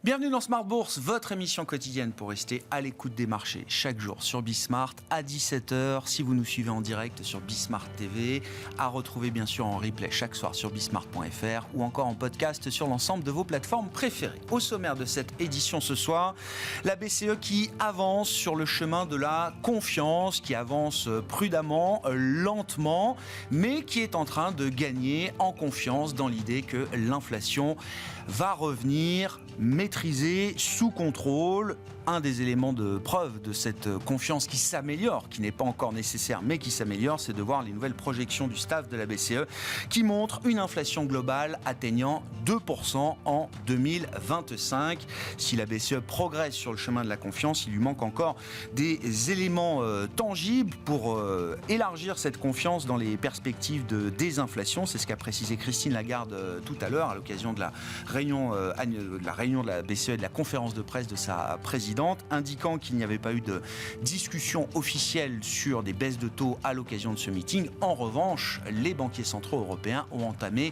Bienvenue dans Smart Bourse, votre émission quotidienne pour rester à l'écoute des marchés chaque jour sur Bismart à 17h. Si vous nous suivez en direct sur Bismart TV, à retrouver bien sûr en replay chaque soir sur bismart.fr ou encore en podcast sur l'ensemble de vos plateformes préférées. Au sommaire de cette édition ce soir, la BCE qui avance sur le chemin de la confiance, qui avance prudemment, lentement, mais qui est en train de gagner en confiance dans l'idée que l'inflation va revenir maîtrisée, sous contrôle. Un des éléments de preuve de cette confiance qui s'améliore, qui n'est pas encore nécessaire, mais qui s'améliore, c'est de voir les nouvelles projections du staff de la BCE qui montrent une inflation globale atteignant 2% en 2025. Si la BCE progresse sur le chemin de la confiance, il lui manque encore des éléments tangibles pour élargir cette confiance dans les perspectives de désinflation. C'est ce qu'a précisé Christine Lagarde tout à l'heure à l'occasion de la réunion de la BCE et de la conférence de presse de sa présidente, indiquant qu'il n'y avait pas eu de discussion officielle sur des baisses de taux à l'occasion de ce meeting. En revanche, les banquiers centraux européens ont entamé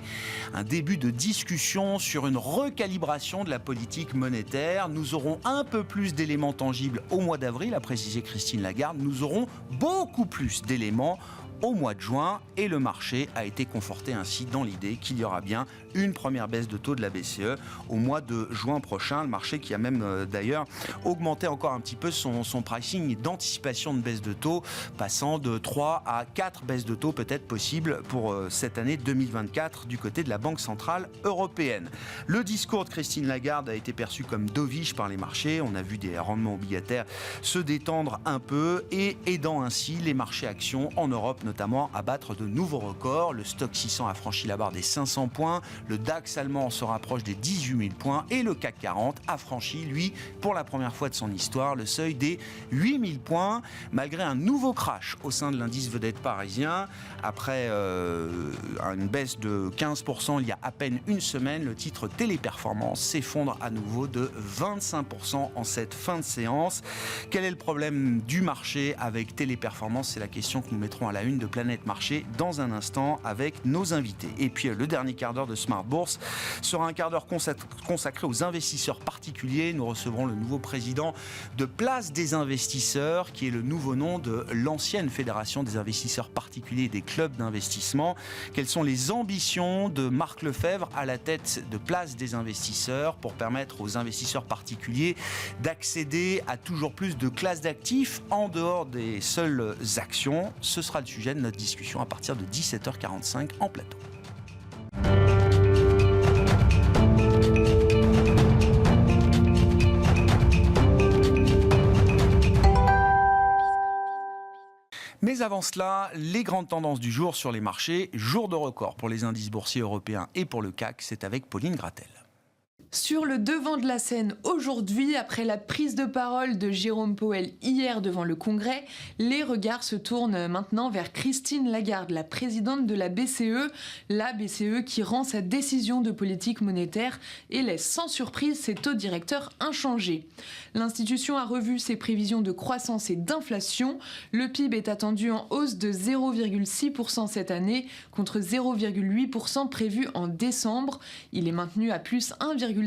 un début de discussion sur une recalibration de la politique monétaire. Nous aurons un peu plus d'éléments tangibles au mois d'avril, a précisé Christine Lagarde. Nous aurons beaucoup plus d'éléments au mois de juin, et le marché a été conforté ainsi dans l'idée qu'il y aura bien une première baisse de taux de la BCE au mois de juin prochain. Le marché qui a même d'ailleurs augmenté encore un petit peu son pricing d'anticipation de baisse de taux, passant de 3 à 4 baisses de taux peut-être possibles pour cette année 2024 du côté de la Banque Centrale Européenne. Le discours de Christine Lagarde a été perçu comme dovish par les marchés. On a vu des rendements obligataires se détendre un peu et aidant ainsi les marchés actions en Europe, notamment à battre de nouveaux records. Le Stock 600 a franchi la barre des 500 points, le DAX allemand se rapproche des 18 000 points et le CAC 40 a franchi, lui, pour la première fois de son histoire, le seuil des 8 000 points, malgré un nouveau crash au sein de l'indice vedette parisien. Après une baisse de 15% il y a à peine une semaine, le titre Téléperformance s'effondre à nouveau de 25% en cette fin de séance. Quel est le problème du marché avec Téléperformance? C'est la question que nous mettrons à la une de Planète Marché dans un instant avec nos invités. Et puis le dernier quart d'heure de Smart Bourse sera un quart d'heure consacré aux investisseurs particuliers. Nous recevrons le nouveau président de Place des investisseurs, qui est le nouveau nom de l'ancienne Fédération des investisseurs particuliers et des clubs d'investissement. Quelles sont les ambitions de Marc Lefebvre à la tête de Place des investisseurs pour permettre aux investisseurs particuliers d'accéder à toujours plus de classes d'actifs en dehors des seules actions? Ce sera le sujet de notre discussion à partir de 17h45 en plateau. Mais avant cela, les grandes tendances du jour sur les marchés. Jour de record pour les indices boursiers européens et pour le CAC, c'est avec Pauline Gratel. Sur le devant de la scène aujourd'hui, après la prise de parole de Jérôme Powell hier devant le Congrès, les regards se tournent maintenant vers Christine Lagarde, la présidente de la BCE qui rend sa décision de politique monétaire et laisse sans surprise ses taux directeurs inchangés. L'institution a revu ses prévisions de croissance et d'inflation. Le PIB est attendu en hausse de 0,6% cette année contre 0,8% prévu en décembre. Il est maintenu à plus 1,5%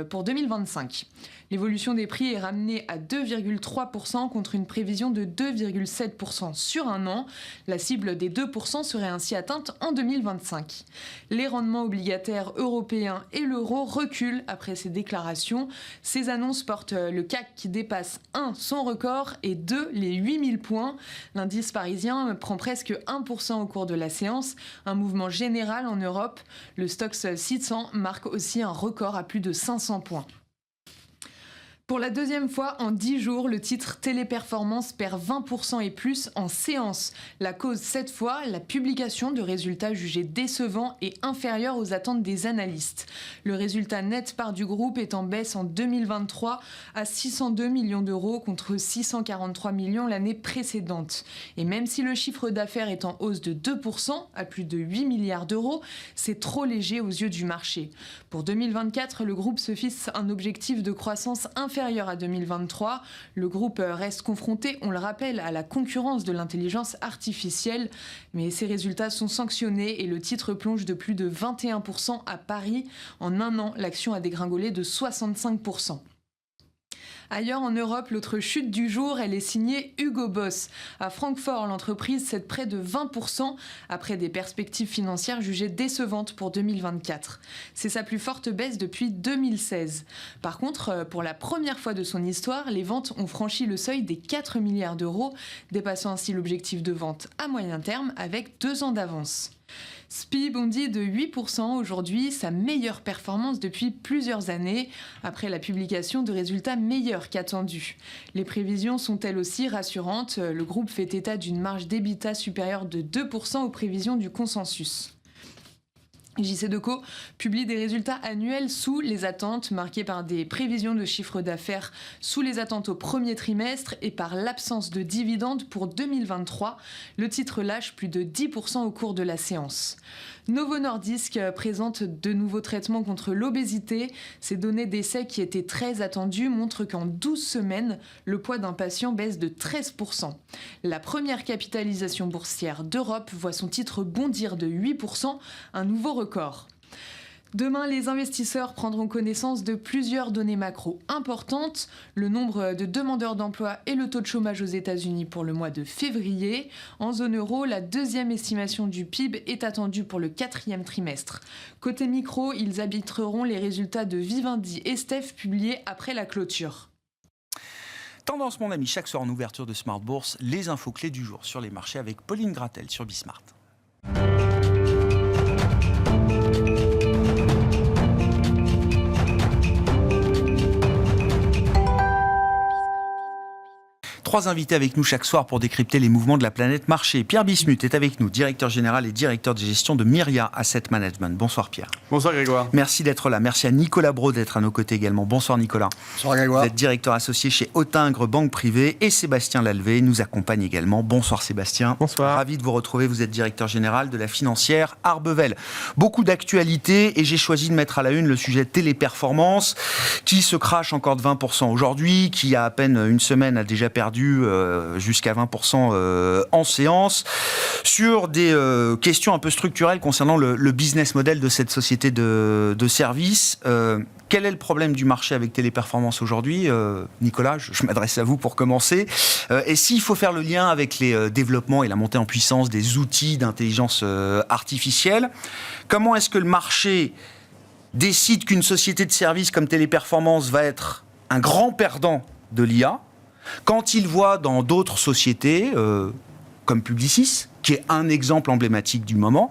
pour 2025. L'évolution des prix est ramenée à 2,3% contre une prévision de 2,7% sur un an. La cible des 2% serait ainsi atteinte en 2025. Les rendements obligataires européens et l'euro reculent après ces déclarations. Ces annonces portent le CAC qui dépasse 1. son record et 2. les 8000 points. L'indice parisien prend presque 1% au cours de la séance. Un mouvement général en Europe. Le Stock 600 marque aussi un record à plus de 500 points. Pour la deuxième fois en 10 jours, le titre Téléperformance perd 20% et plus en séance. La cause cette fois, la publication de résultats jugés décevants et inférieurs aux attentes des analystes. Le résultat net part du groupe est en baisse en 2023 à 602 millions d'euros contre 643 millions l'année précédente. Et même si le chiffre d'affaires est en hausse de 2% à plus de 8 milliards d'euros, c'est trop léger aux yeux du marché. Pour 2024, le groupe se fixe un objectif de croissance inférieur inférieurs à 2023. Le groupe reste confronté, on le rappelle, à la concurrence de l'intelligence artificielle. Mais ces résultats sont sanctionnés et le titre plonge de plus de 21% à Paris. En un an, l'action a dégringolé de 65%. Ailleurs en Europe, l'autre chute du jour, elle est signée Hugo Boss. À Francfort, l'entreprise cède près de 20% après des perspectives financières jugées décevantes pour 2024. C'est sa plus forte baisse depuis 2016. Par contre, pour la première fois de son histoire, les ventes ont franchi le seuil des 4 milliards d'euros, dépassant ainsi l'objectif de vente à moyen terme avec 2 ans d'avance. SPI bondit de 8% aujourd'hui, sa meilleure performance depuis plusieurs années, après la publication de résultats meilleurs qu'attendus. Les prévisions sont elles aussi rassurantes. Le groupe fait état d'une marge d'EBITDA supérieure de 2% aux prévisions du consensus. JCDecaux publie des résultats annuels sous les attentes, marqués par des prévisions de chiffre d'affaires sous les attentes au premier trimestre et par l'absence de dividendes pour 2023. Le titre lâche plus de 10% au cours de la séance. Novo Nordisk présente de nouveaux traitements contre l'obésité. Ces données d'essai qui étaient très attendues montrent qu'en 12 semaines, le poids d'un patient baisse de 13%. La première capitalisation boursière d'Europe voit son titre bondir de 8%, un nouveau record. Demain, les investisseurs prendront connaissance de plusieurs données macro importantes, le nombre de demandeurs d'emploi et le taux de chômage aux États-Unis pour le mois de février. En zone euro, la deuxième estimation du PIB est attendue pour le 4e trimestre. Côté micro, ils arbitreront les résultats de Vivendi et Steph publiés après la clôture. Tendance, mon ami, chaque soir en ouverture de Smart Bourse, les infos clés du jour sur les marchés avec Pauline Gratel sur Bismart. Trois invités avec nous chaque soir pour décrypter les mouvements de la planète marché. Pierre Bismuth est avec nous, directeur général et directeur de gestion de Myria Asset Management. Bonsoir Pierre. Bonsoir Grégoire. Merci d'être là. Merci à Nicolas Braud d'être à nos côtés également. Bonsoir Nicolas. Bonsoir Grégoire. Vous êtes directeur associé chez Autingre Banque Privée et Sébastien Lalvé nous accompagne également. Bonsoir Sébastien. Bonsoir. Ravi de vous retrouver. Vous êtes directeur général de la financière Arbevel. Beaucoup d'actualités et j'ai choisi de mettre à la une le sujet Téléperformance qui se crache encore de 20% aujourd'hui, qui a à peine une semaine a déjà perdu jusqu'à 20% en séance, sur des questions un peu structurelles concernant le business model de cette société de services. Quel est le problème du marché avec Téléperformance aujourd'hui ? Nicolas, je m'adresse à vous pour commencer. Et s'il faut faire le lien avec les développements et la montée en puissance des outils d'intelligence artificielle, comment est-ce que le marché décide qu'une société de services comme Téléperformance va être un grand perdant de l'IA quand il voit dans d'autres sociétés, comme Publicis, qui est un exemple emblématique du moment,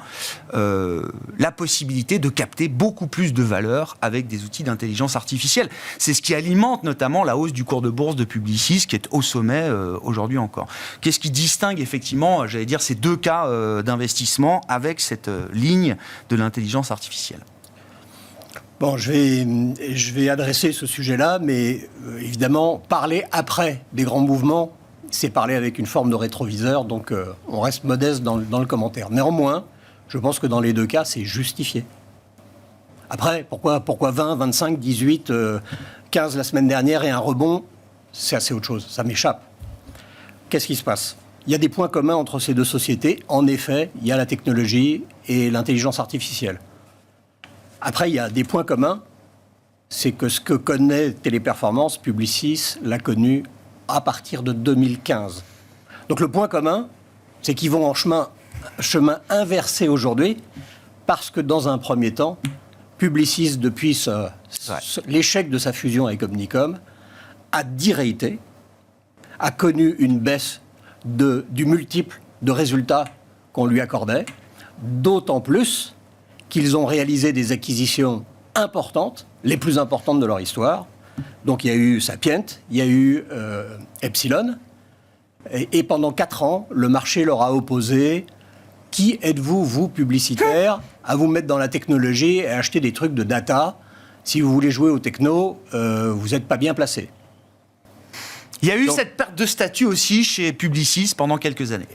la possibilité de capter beaucoup plus de valeur avec des outils d'intelligence artificielle. C'est ce qui alimente notamment la hausse du cours de bourse de Publicis, qui est au sommet aujourd'hui encore. Qu'est-ce qui distingue effectivement, j'allais dire, ces deux cas d'investissement avec cette ligne de l'intelligence artificielle ? Bon, je vais adresser ce sujet-là, mais évidemment, parler après des grands mouvements, c'est parler avec une forme de rétroviseur, donc on reste modeste dans le commentaire. Néanmoins, je pense que dans les deux cas, c'est justifié. Après, pourquoi 20, 25, 18, 15 la semaine dernière et un rebond, c'est assez autre chose, ça m'échappe. Qu'est-ce qui se passe ? Il y a des points communs entre ces deux sociétés. En effet, il y a la technologie et l'intelligence artificielle. Après, il y a des points communs. C'est que ce que connaît Téléperformance, Publicis l'a connu à partir de 2015. Donc le point commun, c'est qu'ils vont en chemin inversé aujourd'hui, parce que dans un premier temps, Publicis, depuis l'échec de sa fusion avec Omnicom, a déraillé, a connu une baisse du multiple de résultats qu'on lui accordait, d'autant plus qu'ils ont réalisé des acquisitions importantes, les plus importantes de leur histoire. Donc il y a eu Sapient, il y a eu Epsilon, et pendant 4 ans, le marché leur a opposé « Qui êtes-vous, vous, publicitaires, à vous mettre dans la technologie et acheter des trucs de data ? Si vous voulez jouer au techno, vous n'êtes pas bien placé. » Il y a eu cette perte de statut aussi chez Publicis pendant quelques années.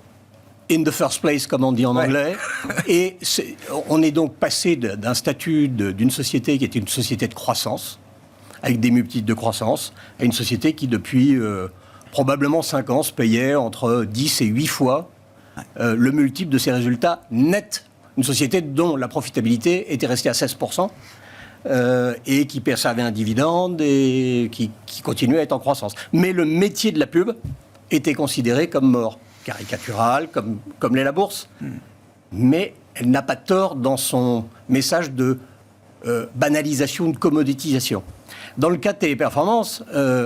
In the first place, comme on dit en anglais. Et on est donc passé d'un statut d'une société qui était une société de croissance avec des multiples de croissance, à une société qui, depuis probablement 5 ans, se payait entre 10 et 8 fois le multiple de ses résultats nets. Une société dont la profitabilité était restée à 16%. Et qui servait un dividende et qui continuait à être en croissance. Mais le métier de la pub était considéré comme mort, caricatural, comme l'est la bourse. Mais elle n'a pas tort dans son message de banalisation, de commoditisation. Dans le cas de Téléperformance,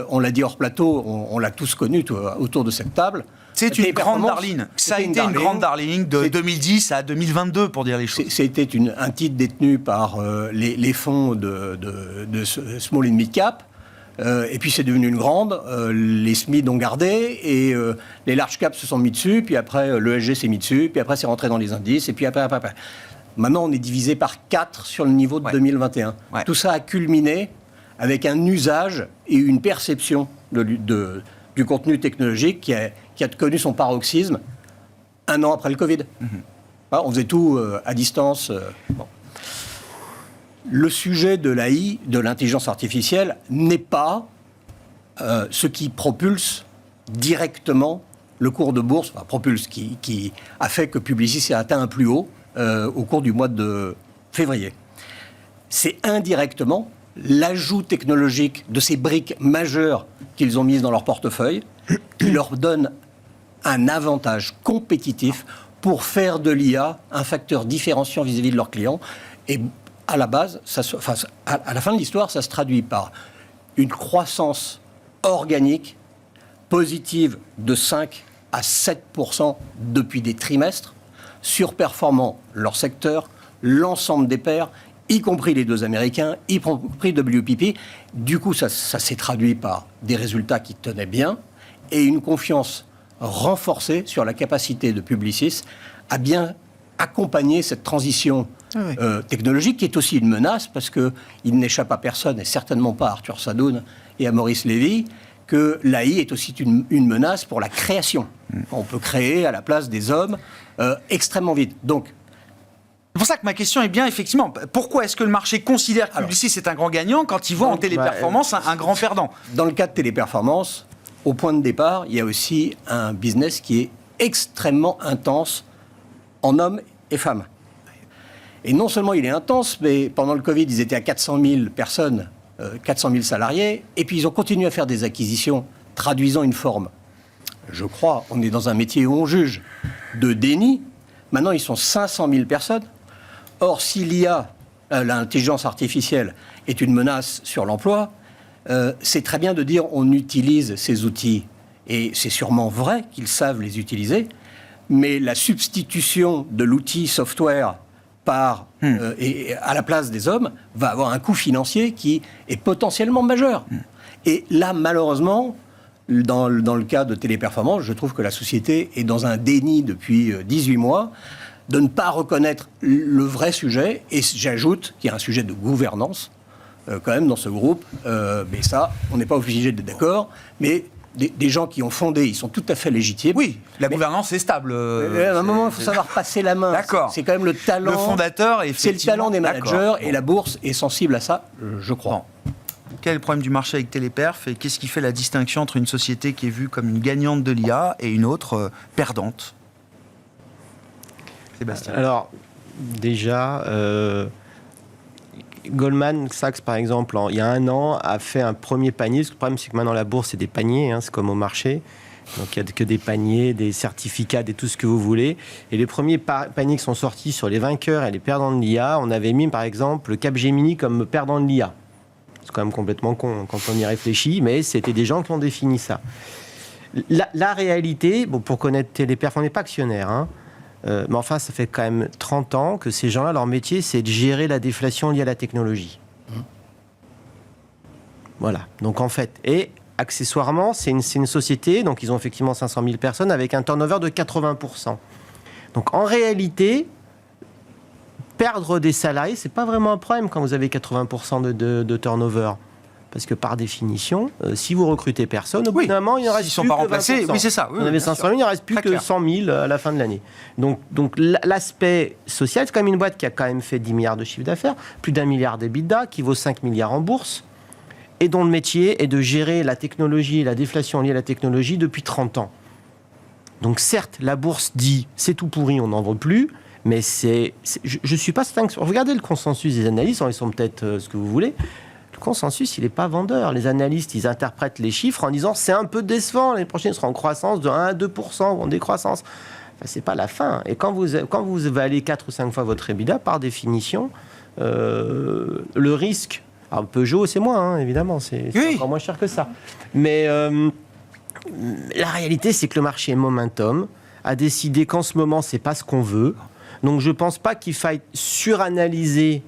on l'a dit hors plateau, on l'a tous connu autour de cette table. C'est une grande darling. Ça a été une grande darling de 2010 à 2022, pour dire les choses. C'était un titre détenu par les fonds de Small and Mid Cap. Et puis c'est devenu une grande. Les SMID ont gardé et les large caps se sont mis dessus. Puis après, l'ESG s'est mis dessus. Puis après, c'est rentré dans les indices. Et puis après. Maintenant, on est divisé par 4 sur le niveau de 2021. Ouais. Tout ça a culminé avec un usage et une perception du contenu technologique qui a connu son paroxysme 1 an après le Covid. On faisait tout à distance. Bon. Le sujet de l'AI, de l'intelligence artificielle, n'est pas ce qui propulse directement le cours de bourse, qui a fait que Publicis a atteint un plus haut au cours du mois de février. C'est indirectement l'ajout technologique de ces briques majeures qu'ils ont mises dans leur portefeuille qui leur donne un avantage compétitif pour faire de l'IA un facteur différenciant vis-à-vis de leurs clients. Et à la base, à la fin de l'histoire, ça se traduit par une croissance organique positive de 5 à 7% depuis des trimestres, surperformant leur secteur, l'ensemble des pairs, y compris les 2 Américains, y compris WPP. Du coup, ça s'est traduit par des résultats qui tenaient bien et une confiance renforcée sur la capacité de Publicis à bien accompagner cette transition technologique qui est aussi une menace parce qu'il n'échappe à personne et certainement pas à Arthur Sadoun et à Maurice Lévy que l'AI est aussi une menace pour la création. On peut créer à la place des hommes extrêmement vite. Donc, c'est pour ça que ma question est bien, effectivement, pourquoi est-ce que le marché considère que Publicis est un grand gagnant quand il voit en Téléperformance un grand perdant ? Dans le cas de Téléperformance, au point de départ, il y a aussi un business qui est extrêmement intense en hommes et femmes. Et non seulement il est intense, mais pendant le Covid, ils étaient à 400 000 personnes, 400 000 salariés, et puis ils ont continué à faire des acquisitions traduisant une forme. Je crois, on est dans un métier où on juge, de déni. Maintenant, ils sont 500 000 personnes. Or, si l'IA, l'intelligence artificielle, est une menace sur l'emploi, c'est très bien de dire on utilise ces outils. Et c'est sûrement vrai qu'ils savent les utiliser, mais la substitution de l'outil software et à la place des hommes va avoir un coût financier qui est potentiellement majeur. Et là, malheureusement, dans le cas de Téléperformance, je trouve que la société est dans un déni depuis 18 mois de ne pas reconnaître le vrai sujet. Et j'ajoute qu'il y a un sujet de gouvernance quand même dans ce groupe. Mais ça, on n'est pas obligé d'être d'accord. Mais des gens qui ont fondé, ils sont tout à fait légitimes. Oui, la gouvernance est stable. À un moment, il faut savoir passer la main. D'accord. C'est quand même le talent. Le fondateur, c'est le talent des managers. Et la bourse est sensible à ça, je crois. Bon. Quel est le problème du marché avec Téléperf et qu'est-ce qui fait la distinction entre une société qui est vue comme une gagnante de l'IA et une autre perdante ? Sébastien. Alors, déjà, Goldman Sachs, par exemple, il y a 1 an, a fait un premier panier. Le problème, c'est que maintenant, la bourse, c'est des paniers, c'est comme au marché. Donc, il n'y a que des paniers, des certificats, tout ce que vous voulez. Et les premiers paniers qui sont sortis sur les vainqueurs et les perdants de l'IA, on avait mis, par exemple, le Capgemini comme perdant de l'IA. C'est quand même complètement con quand on y réfléchit, mais c'était des gens qui ont défini ça. La réalité, pour connaître Téléperf, on n'est pas actionnaire, mais enfin, ça fait quand même 30 ans que ces gens-là, leur métier, c'est de gérer la déflation liée à la technologie. Voilà. Donc, en fait, et accessoirement, c'est une société, donc ils ont effectivement 500 000 personnes avec un turnover de 80%. Donc, en réalité, perdre des salariés, c'est pas vraiment un problème quand vous avez 80% de turnover. Parce que par définition, si vous recrutez personne, au bout d'un moment, il ne reste plus que 20%. Oui, c'est ça. Oui, on avait 500 000, il ne reste plus que 100 000 à la fin de l'année. Donc l'aspect social, c'est quand même une boîte qui a quand même fait 10 milliards de chiffre d'affaires, plus d'1 milliard d'EBITDA, qui vaut 5 milliards en bourse. et dont le métier est de gérer la technologie et la déflation liée à la technologie depuis 30 ans. Donc certes, la bourse dit c'est tout pourri, on n'en veut plus, mais je ne suis pas certain que... Regardez le consensus des analystes, ils sont peut-être ce que vous voulez. Le consensus, il n'est pas vendeur. Les analystes, ils interprètent les chiffres en disant c'est un peu décevant, l'année prochaine, il sera en croissance de 1 à 2% ou en décroissance. Enfin, ce n'est pas la fin. Et quand vous valez 4 ou 5 fois votre EBITDA, par définition, le risque... Alors Peugeot, c'est moins, évidemment, c'est encore moins cher que ça. Mais la réalité, c'est que le marché Momentum a décidé qu'en ce moment, c'est pas ce qu'on veut. Donc je pense pas qu'il faille suranalyser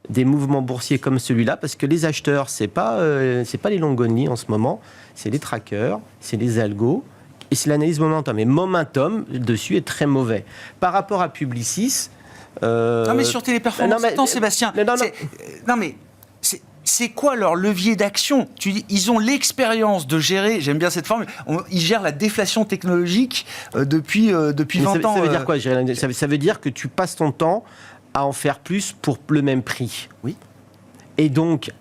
des mouvements boursiers comme celui-là, parce que les acheteurs, c'est pas les long only en ce moment, c'est les trackers, c'est les algos, et c'est l'analyse Momentum. Et Momentum, dessus, est très mauvais. Par rapport à Publicis... Non mais sur Téléperformance, attends Sébastien, c'est quoi leur levier d'action? Tu dis, ils ont l'expérience de gérer, j'aime bien cette formule, ils gèrent la déflation technologique depuis 20 ans. Ça veut dire quoi? Ça veut dire que tu passes ton temps à en faire plus pour le même prix. Oui. Et donc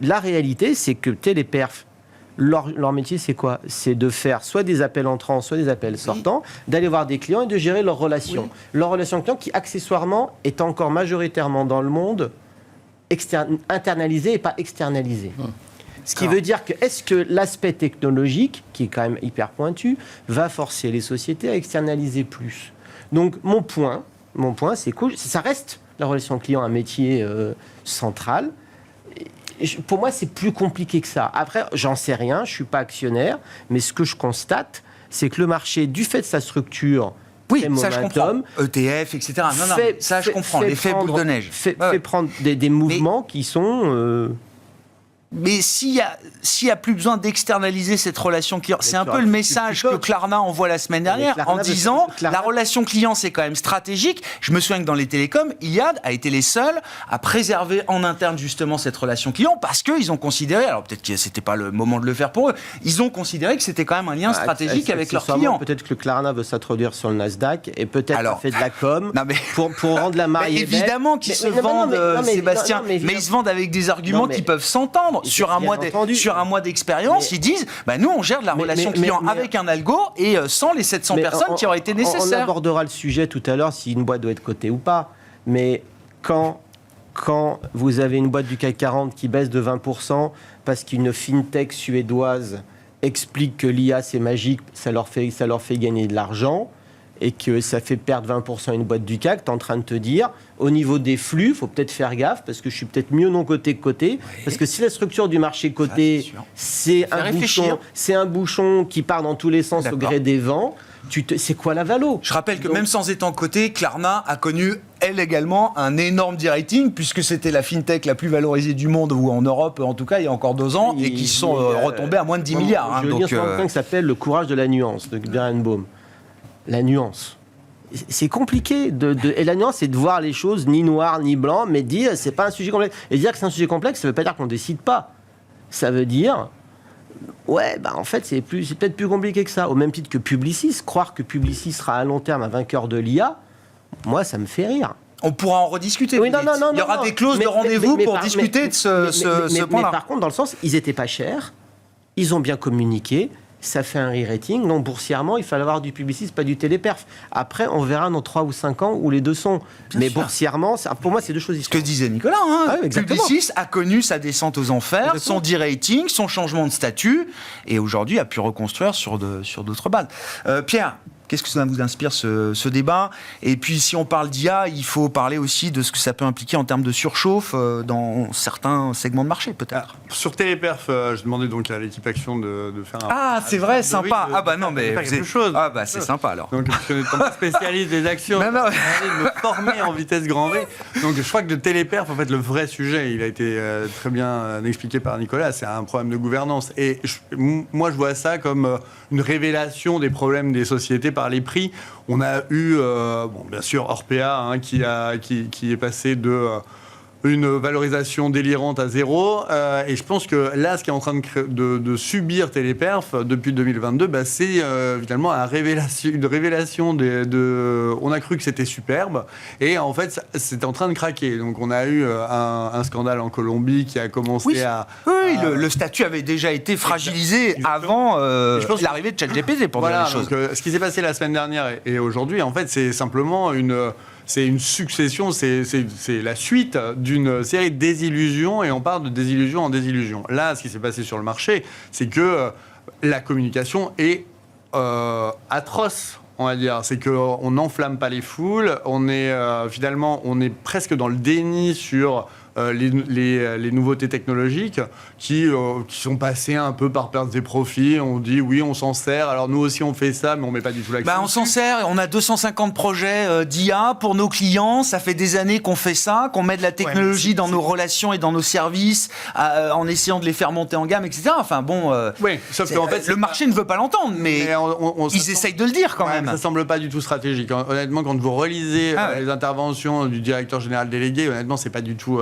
la réalité, c'est que Téléperf, leur métier, c'est quoi? C'est de faire soit des appels entrants, soit des appels sortants, d'aller voir des clients et de gérer leurs relations. Oui. Leur relation client qui, accessoirement, est encore majoritairement dans le monde internalisé et pas externalisé. Ce qui veut dire que, est-ce que l'aspect technologique, qui est quand même hyper pointu, va forcer les sociétés à externaliser plus? Donc, mon point, c'est que ça reste, la relation client, un métier central. Pour moi, c'est plus compliqué que ça. Après, j'en sais rien, je ne suis pas actionnaire, mais ce que je constate, c'est que le marché, du fait de sa structure, oui, ça je comprends. ETF, etc. Ça je comprends. L'effet boule de neige. Fait prendre des mouvements qui sont... Mais s'il y a plus besoin d'externaliser cette relation client, c'est un peu le message que Klarna envoie la semaine dernière en disant la relation client c'est quand même stratégique. Je me souviens que dans les télécoms, Iliad a été les seuls à préserver en interne justement cette relation client parce qu'ils ont considéré, alors peut-être que c'était pas le moment de le faire pour eux, ils ont considéré que c'était quand même un lien stratégique avec leurs clients. Peut-être que Klarna veut s'introduire sur le Nasdaq et peut-être fait de la com pour rendre la mariée belle. Évidemment qu'ils se vendent, Sébastien, mais ils se vendent avec des arguments qui peuvent s'entendre. Sur un mois d'expérience, ils disent nous on gère de la relation client avec un algo et sans les 700 personnes qui auraient été nécessaires. On abordera le sujet tout à l'heure si une boîte doit être cotée ou pas. Mais quand vous avez une boîte du CAC 40 qui baisse de 20% parce qu'une fintech suédoise explique que l'IA c'est magique, ça leur fait gagner de l'argent et que ça fait perdre 20% à une boîte du CAC, tu es en train de te dire, au niveau des flux, il faut peut-être faire gaffe, parce que je suis peut-être mieux non coté que coté, parce que si la structure du marché coté, c'est un bouchon qui part dans tous les sens au gré des vents, c'est quoi la valo? Je rappelle que même sans étant coté, Klarna a connu, elle également, un énorme de-rating, puisque c'était la fintech la plus valorisée du monde, ou en Europe, en tout cas, il y a encore 2 ans, et qui sont retombés à moins de 10 milliards. Je veux dire sur un point qui s'appelle Le courage de la nuance, de Berenbaum. La nuance. C'est compliqué. Et la nuance, c'est de voir les choses ni noir ni blanc, mais dire c'est pas un sujet complexe. Et dire que c'est un sujet complexe, ça veut pas dire qu'on décide pas. Ça veut dire, en fait, c'est peut-être plus compliqué que ça. Au même titre que Publicis. Croire que Publicis sera à long terme un vainqueur de l'IA, moi, ça me fait rire. On pourra en rediscuter. Oui, non, il y aura des clauses de rendez-vous pour discuter de ce point-là. Mais par contre, dans le sens, ils étaient pas chers, ils ont bien communiqué. Ça fait un re-rating. Donc, boursièrement, il fallait avoir du Publicis, pas du Téléperf. Après, on verra dans 3 ou 5 ans où les deux sont. Mais boursièrement, pour moi, c'est deux choses différentes. Ce que disait Nicolas, Publicis a connu sa descente aux enfers, son de-rating, son changement de statut, et aujourd'hui a pu reconstruire sur d'autres bases. Pierre, qu'est-ce que ça vous inspire ce débat? Et puis, si on parle d'IA, il faut parler aussi de ce que ça peut impliquer en termes de surchauffe dans certains segments de marché, peut-être. Sur Téléperf, je demandais donc à l'équipe Action de faire un... Ah, c'est vrai, sympa. Quelque chose. Ah, bah, c'est sympa, alors. Donc, je n'étais pas spécialiste des actions. Non. De me former en vitesse grand V. Donc, je crois que le Téléperf, en fait, le vrai sujet, il a été très bien expliqué par Nicolas, c'est un problème de gouvernance. Et moi, je vois ça comme une révélation des problèmes des sociétés par les prix. On a eu, bien sûr, Orpea qui est passé de une valorisation délirante à zéro. Et je pense que là, ce qui est en train de subir Téléperf depuis 2022, c'est finalement une révélation on a cru que c'était superbe. Et en fait, c'est en train de craquer. Donc, on a eu un scandale en Colombie qui a commencé à... Oui, le statut avait déjà été fragilisé avant l'arrivée de ChatGPT, pour dire les choses. Donc, ce qui s'est passé la semaine dernière et aujourd'hui, en fait, c'est simplement une succession, c'est la suite d'une série de désillusions, et on part de désillusion en désillusion. Là, ce qui s'est passé sur le marché, c'est que la communication est atroce. On va dire, c'est qu'on n'enflamme pas les foules, on est presque dans le déni sur les nouveautés technologiques qui sont passées un peu par perte des profits. On dit oui, on s'en sert, alors nous aussi on fait ça, mais on met pas du tout l'accent. On s'en sert, on a 250 projets d'IA pour nos clients, ça fait des années qu'on fait ça, qu'on met de la technologie dans nos relations et dans nos services, en essayant de les faire monter en gamme, etc. Enfin bon, oui, sauf qu'en fait, le marché ne veut pas l'entendre, mais ils essayent de le dire quand même. Ça semble pas du tout stratégique. Honnêtement, quand vous relisez les interventions du directeur général délégué, honnêtement, c'est pas du tout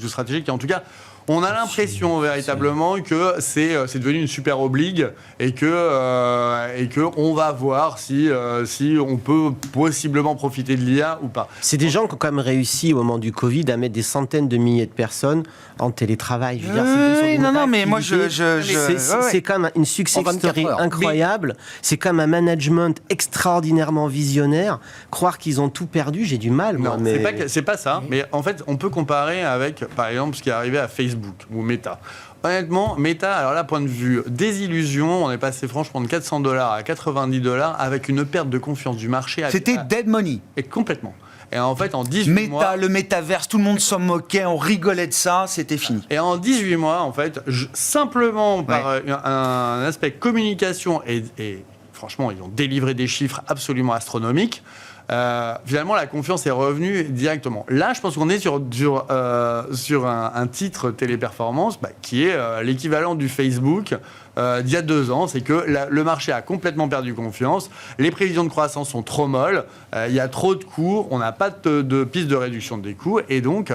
stratégique. Et en tout cas, on a l'impression véritablement que c'est devenu une super obligue et que on va voir si on peut possiblement profiter de l'IA ou pas. C'est des gens qui ont quand même réussi au moment du Covid à mettre des centaines de milliers de personnes en télétravail. Je veux dire, mais moi c'est quand même une success story incroyable. C'est quand même un management extraordinairement visionnaire. Croire qu'ils ont tout perdu, j'ai du mal. Non, mais... c'est pas ça. Mais en fait, on peut comparer avec, par exemple, ce qui est arrivé à Facebook ou Meta. Honnêtement, Meta, alors là, point de vue désillusion, on est passé franchement de $400 à $90 avec une perte de confiance du marché. C'était dead money. Et complètement. Et en fait, en 18 mois... le métaverse, tout le monde s'en moquait, on rigolait de ça, c'était fini. Et en 18 mois, en fait, simplement par un aspect communication, et franchement, ils ont délivré des chiffres absolument astronomiques, finalement, la confiance est revenue directement. Là, je pense qu'on est sur un titre téléperformance qui est l'équivalent du Facebook d'il y a 2 ans. C'est que le marché a complètement perdu confiance. Les prévisions de croissance sont trop molles. Il y a trop de coûts. On n'a pas de piste de réduction des coûts. Et donc,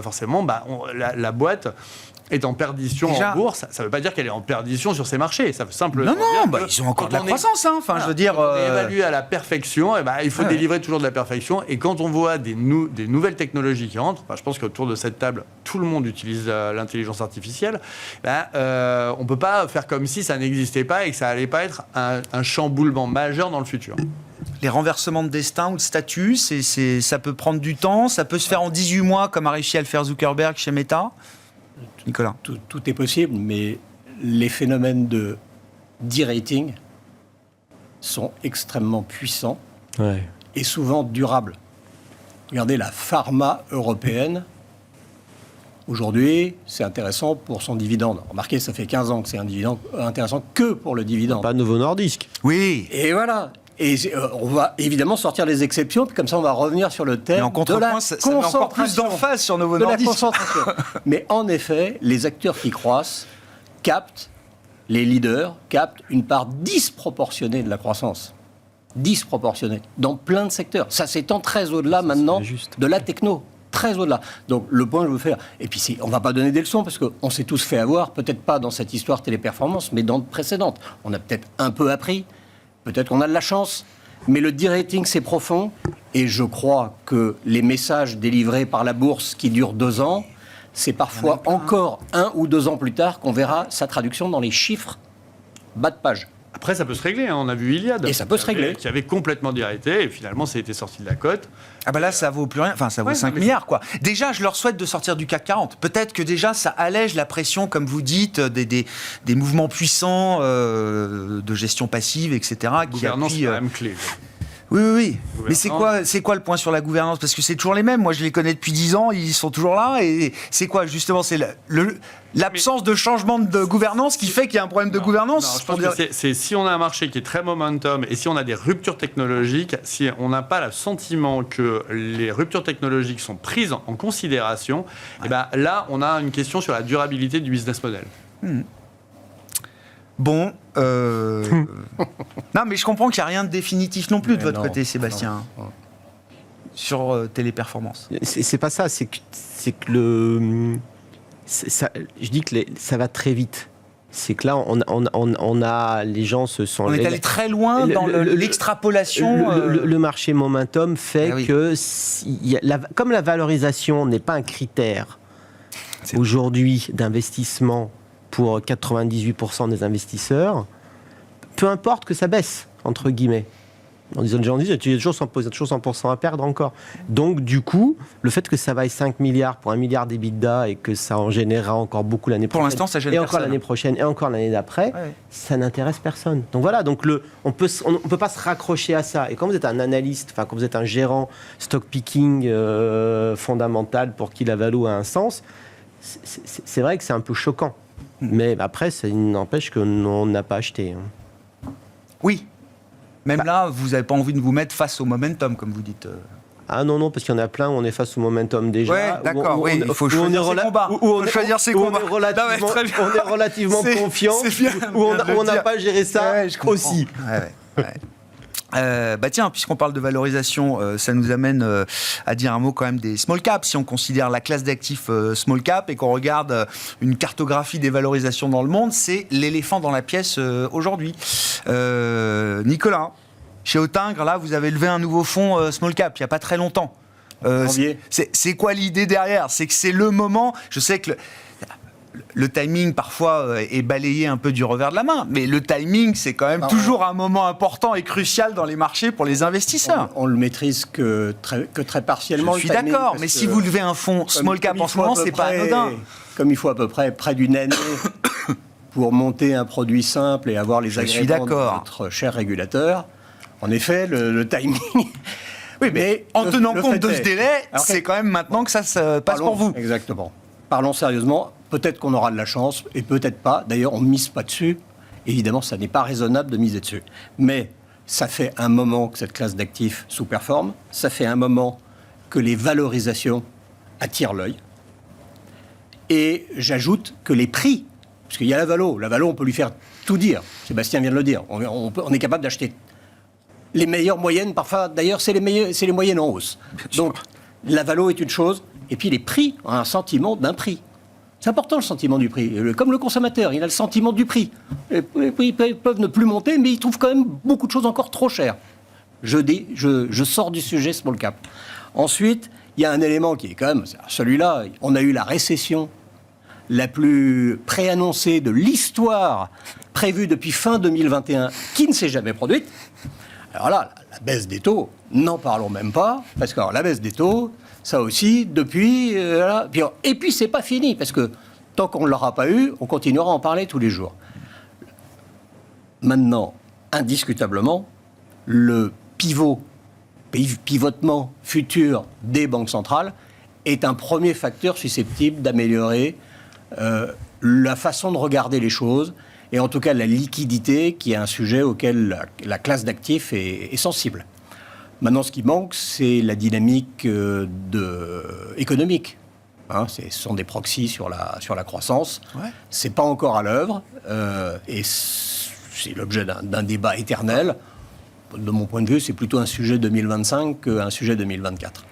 forcément, la boîte est en perdition en bourse. Ça ne veut pas dire qu'elle est en perdition sur ses marchés. Ça veut simplement dire ils ont encore de la croissance. Je veux dire... Quand on est évalué à la perfection, il faut délivrer toujours de la perfection. Et quand on voit des nouvelles technologies qui rentrent, je pense qu'autour de cette table, tout le monde utilise l'intelligence artificielle, on ne peut pas faire comme si ça n'existait pas et que ça n'allait pas être un chamboulement majeur dans le futur. Les renversements de destin ou de statut, ça peut prendre du temps, ça peut se faire en 18 mois, comme a réussi à le faire Zuckerberg chez Meta. Nicolas. Tout est possible, mais les phénomènes de de-rating sont extrêmement puissants et souvent durables. Regardez la pharma européenne. Aujourd'hui, c'est intéressant pour son dividende. Remarquez, ça fait 15 ans que c'est un dividende intéressant que pour le dividende. Pas Novo Nordisk. Oui. Et voilà. Et on va évidemment sortir les exceptions, puis comme ça on va revenir sur le thème de la concentration. Ça met encore plus d'emphase sur Novo Nordisk. De la concentration. Mais en effet, les acteurs qui croissent captent, les leaders captent une part disproportionnée de la croissance. Disproportionnée. Dans plein de secteurs. Ça s'étend très au-delà maintenant de la techno. Très au-delà. Donc le point que je veux faire, et puis on ne va pas donner des leçons parce qu'on s'est tous fait avoir, peut-être pas dans cette histoire téléperformance, mais dans de précédentes. On a peut-être un peu appris. Peut-être qu'on a de la chance, mais le de-rating, c'est profond. Et je crois que les messages délivrés par la bourse qui durent 2 ans, c'est parfois encore 1 ou 2 ans plus tard qu'on verra sa traduction dans les chiffres bas de page. Après, ça peut se régler. On a vu Iliad. Et ça peut se régler. Qui avait complètement déraillé, et finalement, ça a été sorti de la cote. Là, ça vaut plus rien. Enfin, ça vaut 5 milliards, quoi. Déjà, je leur souhaite de sortir du CAC 40. Peut-être que déjà, ça allège la pression, comme vous dites, des mouvements puissants de gestion passive, etc. Gouvernance, c'est quand même clé. Oui. Mais c'est quoi le point sur la gouvernance ? Parce que c'est toujours les mêmes. Moi, je les connais depuis 10 ans. Ils sont toujours là. Et c'est quoi, justement ? C'est l'absence de changement de gouvernance qui fait qu'il y a un problème de gouvernance ? Je pense que c'est si on a un marché qui est très momentum et si on a des ruptures technologiques, si on n'a pas le sentiment que les ruptures technologiques sont prises en considération, là, on a une question sur la durabilité du business model. Bon, non, mais je comprends qu'il n'y a rien de définitif non plus de votre côté, Sébastien. sur Téléperformance. C'est pas ça, c'est que je dis que ça va très vite. C'est que là, on a les gens se sont. On est allé très loin dans l'extrapolation. Le marché momentum fait que comme la valorisation n'est pas un critère aujourd'hui d'investissement pour 98% des investisseurs, peu importe que ça baisse entre guillemets. Les gens disent il y a toujours 100% à perdre encore. Donc du coup, le fait que ça vaille 5 milliards pour 1 milliard d'EBITDA et que ça en générera encore beaucoup l'année prochaine. Pour l'instant, ça gêne et personne. encore l'année prochaine et encore l'année d'après, ça n'intéresse personne. Donc voilà, donc on peut pas se raccrocher à ça. Et quand vous êtes un analyste, enfin quand vous êtes un gérant stock picking fondamental pour qui la valo a un sens, c'est vrai que c'est un peu choquant. Mais après, ça n'empêche qu'on n'a pas acheté. Oui. Même là, vous n'avez pas envie de vous mettre face au momentum, comme vous dites. Ah non, parce qu'il y en a plein où on est face au momentum déjà. Ouais, d'accord, il faut choisir ses combats. On est relativement confiant, où on n'a pas géré ça aussi. Tiens, puisqu'on parle de valorisation, ça nous amène à dire un mot quand même des small caps. Si on considère la classe d'actifs small cap et qu'on regarde une cartographie des valorisations dans le monde, c'est l'éléphant dans la pièce aujourd'hui. Nicolas, chez Autingre, là, vous avez levé un nouveau fonds small cap il n'y a pas très longtemps. C'est quoi l'idée derrière? C'est que c'est le moment. Je sais que le timing, parfois, est balayé un peu du revers de la main. Mais le timing, c'est quand même toujours un moment important et crucial dans les marchés pour les investisseurs. On le maîtrise que très partiellement. Je suis d'accord, mais si vous levez un fonds small cap en ce moment, c'est pas anodin. Comme il faut à peu près d'une année pour monter un produit simple et avoir les agréments de notre cher régulateur, en effet, le timing... Oui, mais en tenant compte de ce délai, c'est quand même maintenant que ça se passe pour vous. Exactement. Parlons sérieusement. Peut-être qu'on aura de la chance, et peut-être pas. D'ailleurs, on ne mise pas dessus. Évidemment, ça n'est pas raisonnable de miser dessus. Mais ça fait un moment que cette classe d'actifs sous-performe. Ça fait un moment que les valorisations attirent l'œil. Et j'ajoute que les prix, parce qu'il y a la valo, on peut lui faire tout dire. Sébastien vient de le dire. On est capable d'acheter les meilleures moyennes. Parfois, d'ailleurs, c'est les moyennes en hausse. Donc, la valo est une chose. Et puis, les prix ont un sentiment d'un prix. C'est important le sentiment du prix. Comme le consommateur, il a le sentiment du prix. Les prix peuvent ne plus monter, mais ils trouvent quand même beaucoup de choses encore trop chères. Je sors du sujet small cap. Ensuite, il y a un élément qui est quand même celui-là. On a eu la récession la plus préannoncée de l'histoire, prévue depuis fin 2021, qui ne s'est jamais produite. Alors là, la baisse des taux, n'en parlons même pas, parce que la baisse des taux, ça aussi, depuis... et puis, c'est pas fini, parce que tant qu'on ne l'aura pas eu, on continuera à en parler tous les jours. Maintenant, indiscutablement, le pivotement futur des banques centrales est un premier facteur susceptible d'améliorer la façon de regarder les choses, et en tout cas la liquidité, qui est un sujet auquel la classe d'actifs est sensible. Maintenant, ce qui manque, c'est la dynamique économique. Ce sont des proxys sur la croissance. Ouais. C'est pas encore à l'œuvre, et c'est l'objet d'un débat éternel. De mon point de vue, c'est plutôt un sujet 2025 qu'un sujet 2024.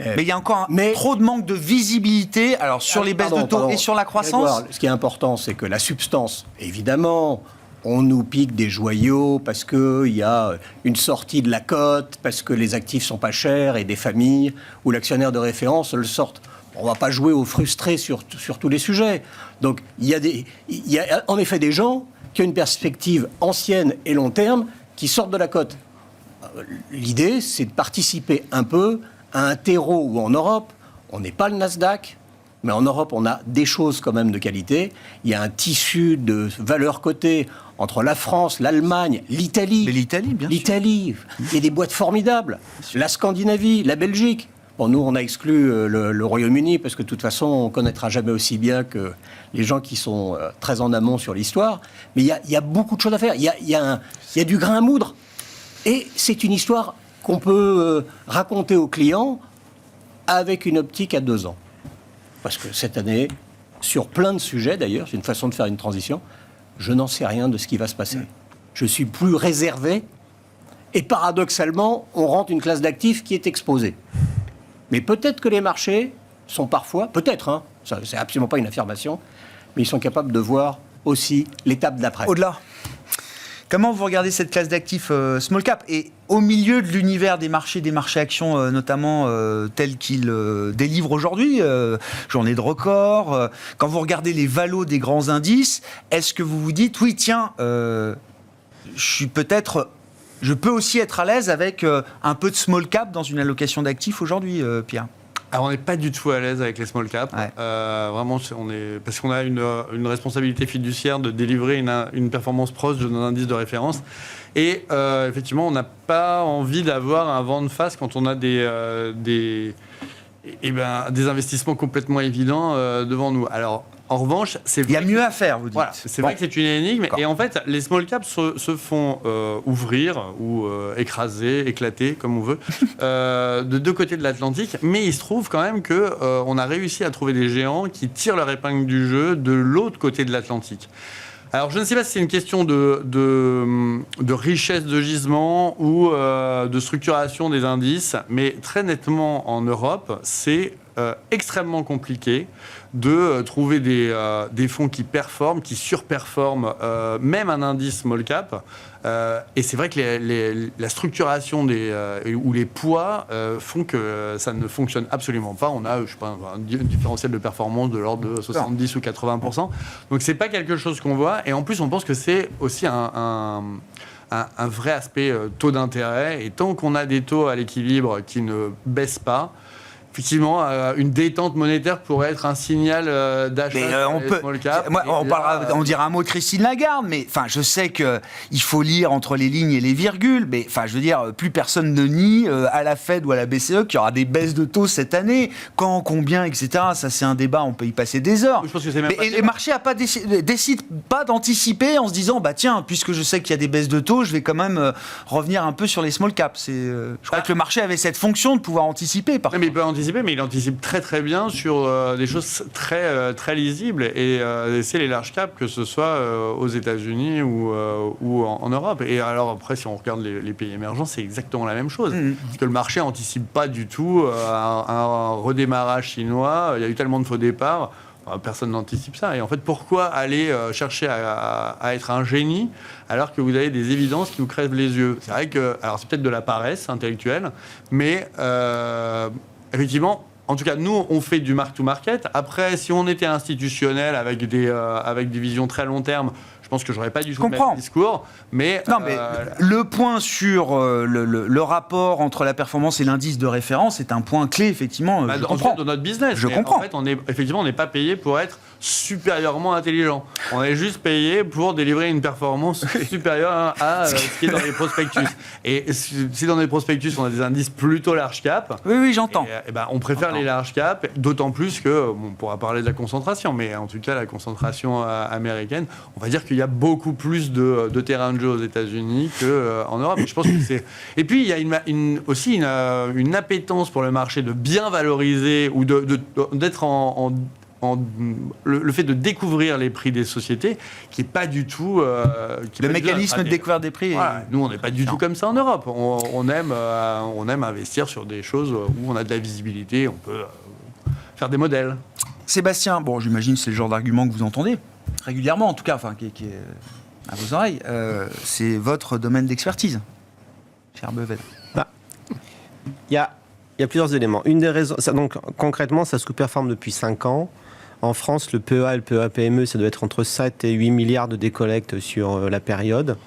Mais il y a encore trop de manque de visibilité sur les baisses de taux et sur la croissance. Edouard, ce qui est important, c'est que la substance, évidemment, on nous pique des joyaux parce qu'il y a une sortie de la cote, parce que les actifs sont pas chers et des familles où l'actionnaire de référence le sortent. On ne va pas jouer aux frustrés sur tous les sujets. Donc, il y a en effet des gens qui ont une perspective ancienne et long terme qui sortent de la cote. L'idée, c'est de participer un peu à un terreau où en Europe, on n'est pas le Nasdaq, mais en Europe, on a des choses quand même de qualité. Il y a un tissu de valeurs cotées entre la France, l'Allemagne, l'Italie. Mais l'Italie, bien sûr. L'Italie, il y a des boîtes formidables. La Scandinavie, la Belgique. Bon, nous, on a exclu le Royaume-Uni parce que de toute façon, on ne connaîtra jamais aussi bien que les gens qui sont très en amont sur l'histoire. Mais il y a beaucoup de choses à faire. Il y a du grain à moudre. Et c'est une histoire qu'on peut raconter aux clients avec une optique à 2 ans. Parce que cette année, sur plein de sujets d'ailleurs, c'est une façon de faire une transition, je n'en sais rien de ce qui va se passer. Je suis plus réservé et paradoxalement, on rentre une classe d'actifs qui est exposée. Mais peut-être que les marchés sont parfois, peut-être, hein, ça c'est absolument pas une affirmation, mais ils sont capables de voir aussi l'étape d'après. Au-delà. Comment vous regardez cette classe d'actifs small cap et au milieu de l'univers des marchés actions, notamment tel qu'il délivre aujourd'hui, journée de record, quand vous regardez les valos des grands indices, est-ce que vous vous dites, oui, tiens, je peux aussi être à l'aise avec un peu de small cap dans une allocation d'actifs aujourd'hui, Pierre? Alors, on n'est pas du tout à l'aise avec les small caps. Ouais. Vraiment, parce qu'on a une responsabilité fiduciaire de délivrer une performance proche de nos indices de référence. Et effectivement, on n'a pas envie d'avoir un vent de face quand on a des investissements complètement évidents devant nous. Alors, en revanche, il y a mieux à faire, vous dites. Voilà, c'est vrai que c'est une énigme. Et en fait, les small caps se font ouvrir ou écraser, éclater, comme on veut, de deux côtés de l'Atlantique. Mais il se trouve quand même qu'on a réussi à trouver des géants qui tirent leur épingle du jeu de l'autre côté de l'Atlantique. Alors, je ne sais pas si c'est une question de richesse de gisement ou de structuration des indices, mais très nettement en Europe, c'est extrêmement compliqué de trouver des fonds qui performent, qui surperforment même un indice small cap. Et c'est vrai que la structuration ou les poids font que ça ne fonctionne absolument pas. On a, je sais pas, un différentiel de performance de l'ordre de 70 ou 80%. Donc c'est pas quelque chose qu'on voit. Et en plus, on pense que c'est aussi un vrai aspect taux d'intérêt. Et tant qu'on a des taux à l'équilibre qui ne baissent pas, effectivement, une détente monétaire pourrait être un signal d'achat on peut. Small cap. Moi, on dira un mot de Christine Lagarde, mais enfin, je sais qu'il faut lire entre les lignes et les virgules, mais enfin, je veux dire, plus personne ne nie à la Fed ou à la BCE qu'il y aura des baisses de taux cette année. Quand, combien, etc. Ça, c'est un débat, on peut y passer des heures. Je pense que c'est même mais les marchés décident pas d'anticiper en se disant, bah tiens, puisque je sais qu'il y a des baisses de taux, je vais quand même revenir un peu sur les small caps. Je crois que le marché avait cette fonction de pouvoir anticiper. Mais il peut anticiper, mais il anticipe très très bien sur des choses très très lisibles. Et c'est les large caps, que ce soit aux États-Unis ou en Europe. Et alors après, si on regarde les pays émergents, c'est exactement la même chose. Parce que le marché anticipe pas du tout un redémarrage chinois. Il y a eu tellement de faux départs. Personne n'anticipe ça. Et en fait, pourquoi aller chercher à être un génie alors que vous avez des évidences qui vous crèvent les yeux? C'est vrai que, alors c'est peut-être de la paresse intellectuelle, mais effectivement, en tout cas, nous, on fait du mark-to-market. Après, si on était institutionnel avec des visions très long terme, je pense que j'aurais pas du tout le même discours. Mais, non, mais le point sur le rapport entre la performance et l'indice de référence est un point clé, effectivement. Je comprends. Dans notre business. Je comprends. En fait, on n'est pas payé pour être supérieurement intelligent. On est juste payé pour délivrer une performance supérieure à ce qui est dans les prospectus. Et si dans les prospectus, on a des indices plutôt large cap, oui, j'entends. Et on préfère les large cap, d'autant plus que, on pourra parler de la concentration, mais en tout cas, la concentration américaine, on va dire qu'il y a beaucoup plus de terrain de jeu aux États-Unis qu'en Europe. Je pense que c'est... Et puis, il y a aussi une appétence pour le marché de bien valoriser ou d'être le fait de découvrir les prix des sociétés qui n'est pas du tout... le mécanisme de découverte des prix. Voilà. Nous, on n'est pas du tout comme ça en Europe. On aime investir sur des choses où on a de la visibilité, on peut faire des modèles. Sébastien, bon, j'imagine que c'est le genre d'argument que vous entendez régulièrement, en tout cas, enfin, qui est à vos oreilles. C'est votre domaine d'expertise, cher Beuvel. Il y a plusieurs éléments. Une des raisons, donc concrètement, ça sous-performe depuis 5 ans. En France, le PEA et le PEA-PME, ça doit être entre 7 et 8 milliards de décollecte sur la période.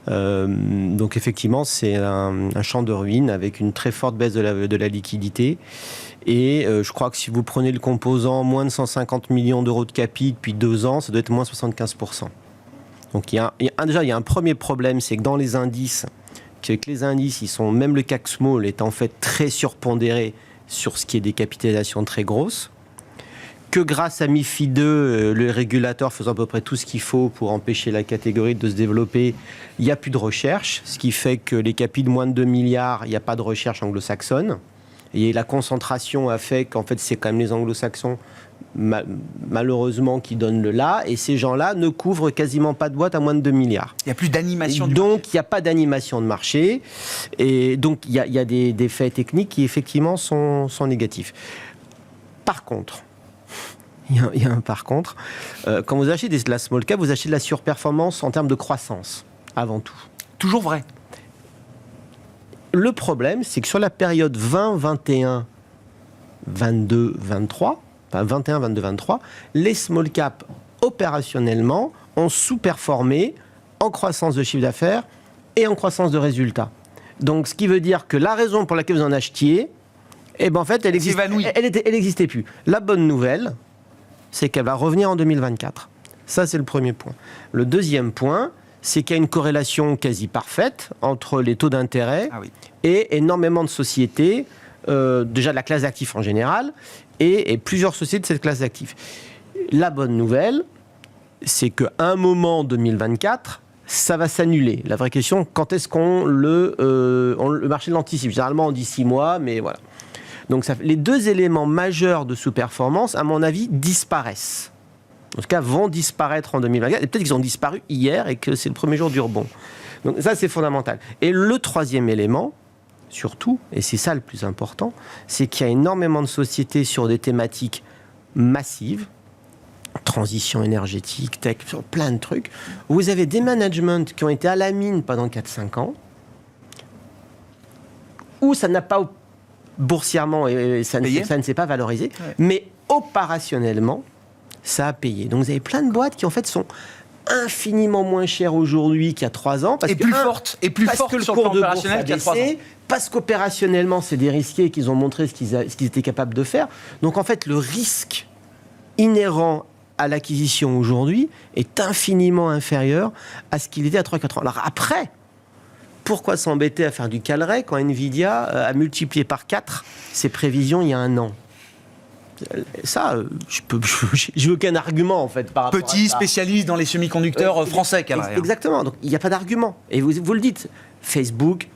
Donc effectivement, c'est un champ de ruines avec une très forte baisse de la liquidité. Et je crois que si vous prenez le composant moins de 150 millions d'euros de capi depuis 2 ans, ça doit être moins 75%. Donc déjà, il y a un premier problème, c'est que dans les indices, même le CAC Small est en fait très surpondéré sur ce qui est des capitalisations très grosses. Que grâce à MiFID 2, le régulateur faisant à peu près tout ce qu'il faut pour empêcher la catégorie de se développer, il n'y a plus de recherche, ce qui fait que les capis de moins de 2 milliards, il n'y a pas de recherche anglo-saxonne. Et la concentration a fait qu'en fait, c'est quand même les anglo-saxons, malheureusement, qui donnent le là. Et ces gens-là ne couvrent quasiment pas de boîtes à moins de 2 milliards. Il n'y a plus d'animation de Donc, il n'y a pas d'animation de marché. Et donc, il y a des faits techniques qui, effectivement, sont négatifs. Par contre, il y a un par contre, quand vous achetez de la small cap, vous achetez de la surperformance en termes de croissance, avant tout. Toujours vrai. Le problème, c'est que sur la période 20, 21, 22, 23, enfin 21, 22, 23, les small caps, opérationnellement, ont sous-performé en croissance de chiffre d'affaires et en croissance de résultats. Donc, ce qui veut dire que la raison pour laquelle vous en achetiez, eh ben, en fait, elle n'existait plus. La bonne nouvelle, c'est qu'elle va revenir en 2024. Ça, c'est le premier point. Le deuxième point, c'est qu'il y a une corrélation quasi parfaite entre les taux d'intérêt et énormément de sociétés, déjà de la classe d'actifs en général, et plusieurs sociétés de cette classe d'actifs. La bonne nouvelle, c'est qu'à un moment 2024, ça va s'annuler. La vraie question, quand est-ce qu'on le marché l'anticipe? Généralement, on dit 6 mois, mais voilà. Donc les deux éléments majeurs de sous-performance, à mon avis, disparaissent. En tout cas, vont disparaître en 2024. Et peut-être qu'ils ont disparu hier et que c'est le premier jour du rebond. Donc ça, c'est fondamental. Et le troisième élément, surtout, et c'est ça le plus important, c'est qu'il y a énormément de sociétés sur des thématiques massives, transition énergétique, tech, sur plein de trucs, où vous avez des managements qui ont été à la mine pendant 4-5 ans, où ça n'a pas boursièrement, et ça ne s'est pas valorisé, mais opérationnellement, ça a payé. Donc vous avez plein de boîtes qui en fait sont infiniment moins chères aujourd'hui qu'il y a 3 ans. Parce plus fortes que le sur cours le plan de bourse opérationnel a qu'il y a 3 ans. baissé, parce qu'opérationnellement c'est dérisqué et qu'ils ont montré ce qu'ils étaient capables de faire. Donc en fait le risque inhérent à l'acquisition aujourd'hui est infiniment inférieur à ce qu'il était à 3-4 ans. Alors après, pourquoi s'embêter à faire du Calray quand Nvidia a multiplié par 4 ses prévisions il y a 1 an? Ça, je n'ai aucun argument en fait par rapport à ça. Petit spécialiste dans les semi-conducteurs français, Calray. Exactement, donc il n'y a pas d'argument. Et vous le dites, Facebook,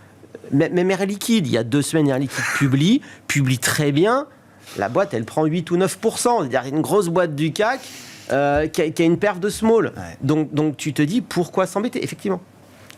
même Air Liquide, il y a 2 semaines, Air Liquide publie très bien. La boîte, elle prend 8 ou 9%. C'est-à-dire une grosse boîte du CAC qui a une perf de small. Ouais. Donc tu te dis, pourquoi s'embêter? Effectivement.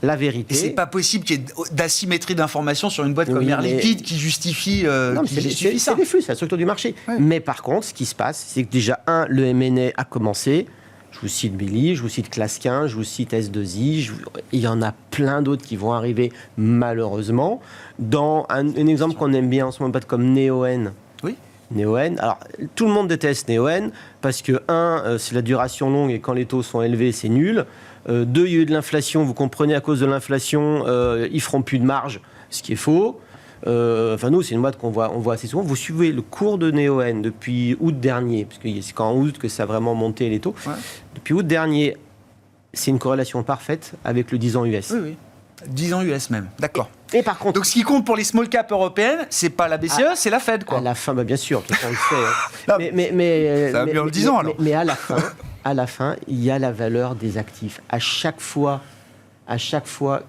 La vérité. Et c'est pas possible qu'il y ait d'asymétrie d'information sur une boîte comme Air Liquide qui justifie, ça. C'est des flux, c'est la structure du marché. Ouais. Mais par contre, ce qui se passe, c'est que déjà, le M&A a commencé. Je vous cite Billy, je vous cite Clasquin, je vous cite S2I. Il y en a plein d'autres qui vont arriver, malheureusement. Dans un exemple qu'on aime bien en ce moment, comme Neoen. Oui. Neoen. Alors, tout le monde déteste Neoen parce que, c'est la duration longue et quand les taux sont élevés, c'est nul. 2, il y a eu de l'inflation. Vous comprenez, à cause de l'inflation, ils feront plus de marge, ce qui est faux. Nous, c'est une boîte qu'on voit assez souvent. Vous suivez le cours de Neoen depuis août dernier, parce que c'est qu'en août que ça a vraiment monté les taux. Ouais. Depuis août dernier, c'est une corrélation parfaite avec le 10 ans US. Oui. 10 ans US même, d'accord. Et par contre, donc ce qui compte pour les small caps européennes, c'est pas la BCE, c'est la Fed, quoi. À la fin, bien sûr, on le sait. Mais ça va bien le 10 ans, alors. Mais à la fin, il y a la valeur des actifs. À chaque fois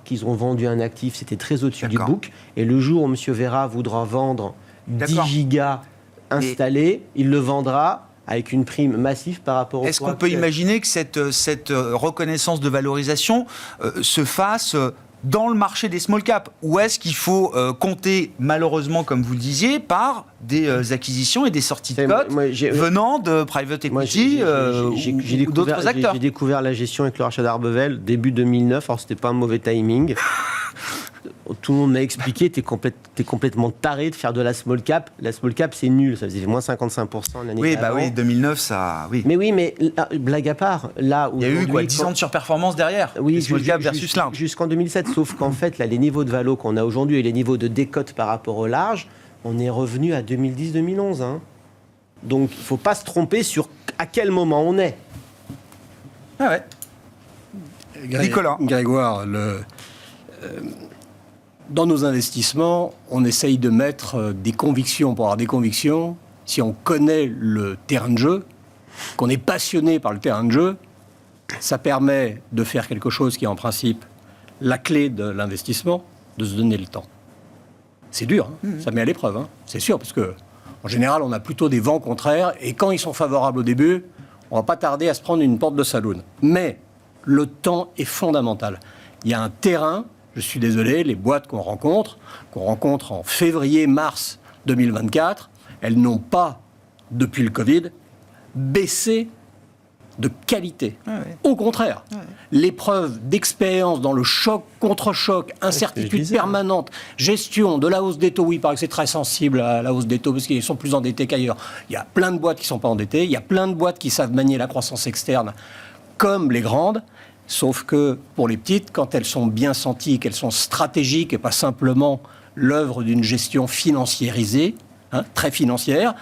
qu'ils ont vendu un actif, c'était très au-dessus du book. Et le jour où M. Vera voudra vendre 10 gigas installés, il le vendra avec une prime massive par rapport au... Est-ce qu'on peut imaginer que cette reconnaissance de valorisation se fasse dans le marché des small caps? Ou est-ce qu'il faut compter, malheureusement, comme vous le disiez, par des acquisitions et des sorties de cotes venant de private equity ou d'autres acteurs? J'ai découvert la gestion avec le rachat d'Arbevel début 2009. Alors, c'était pas un mauvais timing. Tout le monde m'a expliqué, t'es complètement taré de faire de la small cap. La small cap, c'est nul. Ça faisait moins 55% l'année d'avant. Oui, 2009, ça... Oui. Mais blague à part, là où... Il y a eu 10 ans de surperformance derrière, oui, small cap versus large. Jusqu'en 2007, sauf qu'en fait, là, les niveaux de valo qu'on a aujourd'hui et les niveaux de décote par rapport au large, on est revenu à 2010-2011. Donc, il ne faut pas se tromper sur à quel moment on est. Ah ouais. Nicolas. Grégoire, dans nos investissements, on essaye de mettre des convictions. Pour avoir des convictions, si on connaît le terrain de jeu, qu'on est passionné par le terrain de jeu, ça permet de faire quelque chose qui est en principe la clé de l'investissement, de se donner le temps. c'est dur, hein. Ça met à l'épreuve, hein. C'est sûr, parce que en général, on a plutôt des vents contraires, et quand ils sont favorables au début, on va pas tarder à se prendre une porte de saloon. Mais le temps est fondamental. Il y a un terrain, je suis désolé, les boîtes qu'on rencontre en février-mars 2024, elles n'ont pas, depuis le Covid, baissé de qualité. Au contraire, l'épreuve d'expérience dans le choc, contre-choc, incertitude permanente, gestion de la hausse des taux, oui, il paraît que c'est très sensible à la hausse des taux parce qu'ils sont plus endettés qu'ailleurs. Il y a plein de boîtes qui ne sont pas endettées, il y a plein de boîtes qui savent manier la croissance externe comme les grandes, sauf que pour les petites, quand elles sont bien senties, qu'elles sont stratégiques et pas simplement l'œuvre d'une gestion financiarisée, très financière,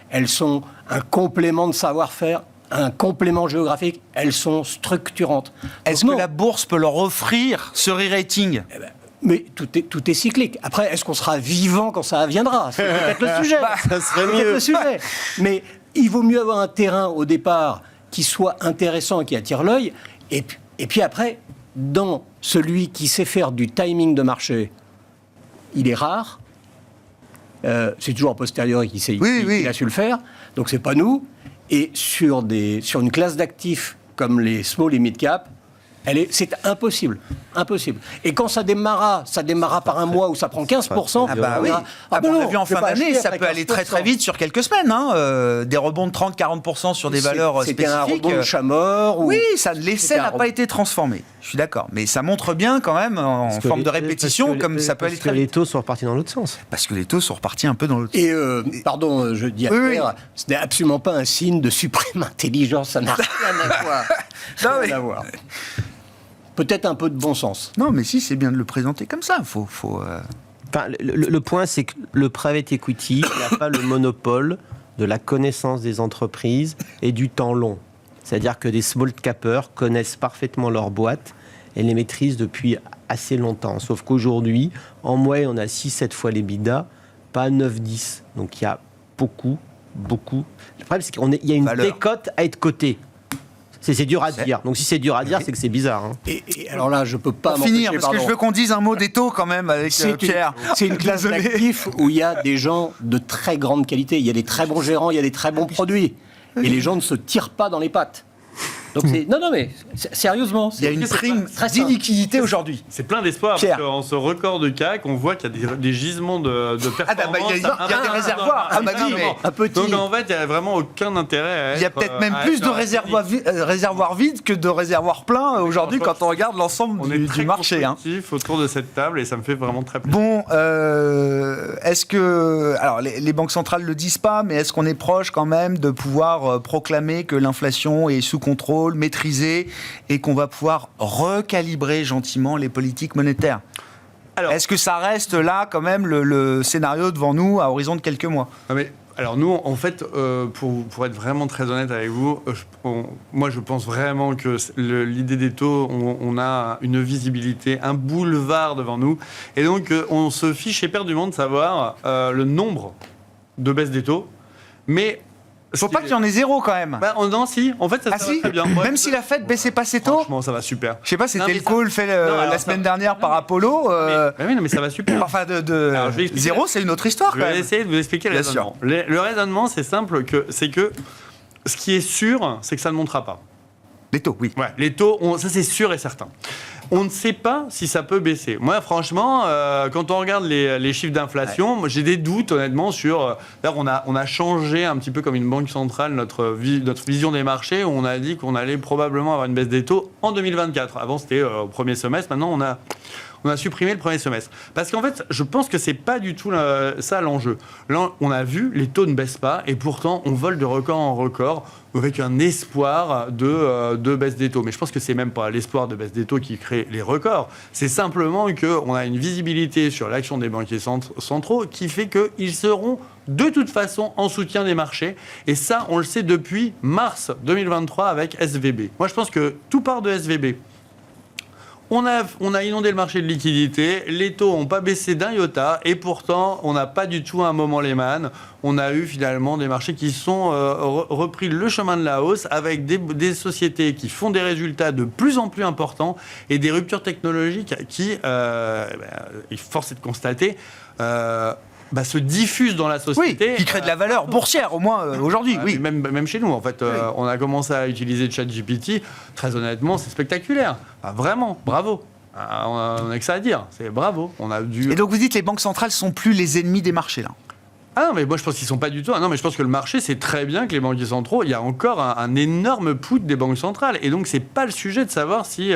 elles sont un complément de savoir-faire, un complément géographique, elles sont structurantes. Est-ce que la bourse peut leur offrir ce re-rating ? Mais tout est cyclique. Après, est-ce qu'on sera vivant quand ça viendra ? C'est peut-être le sujet. Ça serait mieux. Le sujet. Mais il vaut mieux avoir un terrain au départ qui soit intéressant et qui attire l'œil. Et puis après, dans celui qui sait faire du timing de marché, il est rare. C'est toujours a posteriori qu'il a su le faire. Donc c'est pas nous. Et sur une classe d'actifs comme les small et mid cap, c'est impossible. Impossible. Et quand ça démarra par un mois où ça prend 15%, on a vu en fin d'année, ça peut aller très très vite sur quelques semaines. Des rebonds de 30-40% sur des valeurs spécifiques. C'était un rebond de Chamor. Oui, l'essai n'a pas été transformé. Je suis d'accord. Mais ça montre bien quand même, en forme de répétition, comme ça peut aller très vite. Parce que les taux sont repartis dans l'autre sens. Parce que les taux sont repartis un peu dans l'autre sens. Et, pardon, je dis à Pierre, ce n'est absolument pas un signe de suprême intelligence. Ça n'a rien à voir. Peut-être un peu de bon sens. Non, mais si, c'est bien de le présenter comme ça. Enfin, le point, c'est que le private equity n'a pas le monopole de la connaissance des entreprises et du temps long. C'est-à-dire que des small capers connaissent parfaitement leurs boîtes et les maîtrisent depuis assez longtemps. Sauf qu'aujourd'hui, en moyenne, on a 6-7 fois les bidas, pas 9-10. Donc il y a beaucoup. Le problème, c'est qu'il y a une décote à être cotée. C'est dur à dire. Donc si c'est dur à dire, c'est que c'est bizarre. Hein. Et alors là, je peux pas m'empêcher, finir, parce que je veux qu'on dise un mot des taux quand même avec Pierre. C'est une classe d'actifs où il y a des gens de très grande qualité. Il y a des très bons gérants, il y a des très bons produits. Et les gens ne se tirent pas dans les pattes. Donc non, mais sérieusement, il y a une prime d'illiquidité aujourd'hui. C'est plein d'espoir parce qu'en ce record de CAC, on voit qu'il y a des gisements de performance. Il y a des réservoirs. Donc en fait, il n'y a vraiment aucun intérêt à être. Il y a peut-être même plus de réservoirs vides que de réservoirs pleins aujourd'hui quand on regarde l'ensemble du marché. On est très autour de cette table et ça me fait vraiment très plaisir. Bon, est-ce que alors les banques centrales le disent pas, mais est-ce qu'on est proche quand même de pouvoir proclamer que l'inflation est sous contrôle, maîtrisé, et qu'on va pouvoir recalibrer gentiment les politiques monétaires? Alors, est-ce que ça reste là quand même le scénario devant nous à horizon de quelques mois? Alors nous, en fait, pour être vraiment très honnête avec vous, moi je pense vraiment que l'idée des taux, on a une visibilité, un boulevard devant nous, et donc on se fiche éperdument de savoir le nombre de baisses des taux, mais faut pas qu'il y en ait zéro quand même. Non, si. En fait, ça va très bien. Même si la Fed baissait pas ses taux. Franchement, ça va super. Je sais pas, c'était le call fait la semaine dernière par Apollo. Mais ça va super. Enfin, zéro, c'est une autre histoire. Je vais essayer de vous expliquer le raisonnement. Le raisonnement, c'est simple, c'est que ce qui est sûr, c'est que ça ne montera pas. Les taux, oui. Ouais, les taux, ça c'est sûr et certain. On ne sait pas si ça peut baisser. Moi, franchement, quand on regarde les chiffres d'inflation, j'ai des doutes, honnêtement, sur... D'ailleurs, on a changé un petit peu comme une banque centrale notre vision des marchés, où on a dit qu'on allait probablement avoir une baisse des taux en 2024. Avant, c'était au premier semestre. Maintenant, on a supprimé le premier semestre. Parce qu'en fait, je pense que c'est pas du tout ça l'enjeu. Là, on a vu, les taux ne baissent pas, et pourtant, on vole de record en record avec un espoir de baisse des taux. Mais je pense que c'est même pas l'espoir de baisse des taux qui crée les records. C'est simplement qu'on a une visibilité sur l'action des banquiers centraux qui fait qu'ils seront de toute façon en soutien des marchés. Et ça, on le sait depuis mars 2023 avec SVB. Moi, je pense que tout part de SVB. On a inondé le marché de liquidités, les taux n'ont pas baissé d'un iota, et pourtant, on n'a pas du tout un moment Lehman. On a eu finalement des marchés qui sont repris le chemin de la hausse, avec des sociétés qui font des résultats de plus en plus importants, et des ruptures technologiques qui, force est de constater, se diffusent dans la société. Oui, qui crée de la valeur boursière, au moins aujourd'hui. Oui. Même chez nous, en fait, on a commencé à utiliser ChatGPT. Très honnêtement, c'est spectaculaire. Vraiment, bravo. On n'a que ça à dire. C'est bravo. Et donc vous dites que les banques centrales sont plus les ennemis des marchés, là? Ah non, mais moi je pense qu'ils sont pas du tout. Ah non, mais je pense que le marché, c'est très bien que les banquiers centraux, il y a encore un énorme put des banques centrales. Et donc, c'est pas le sujet de savoir si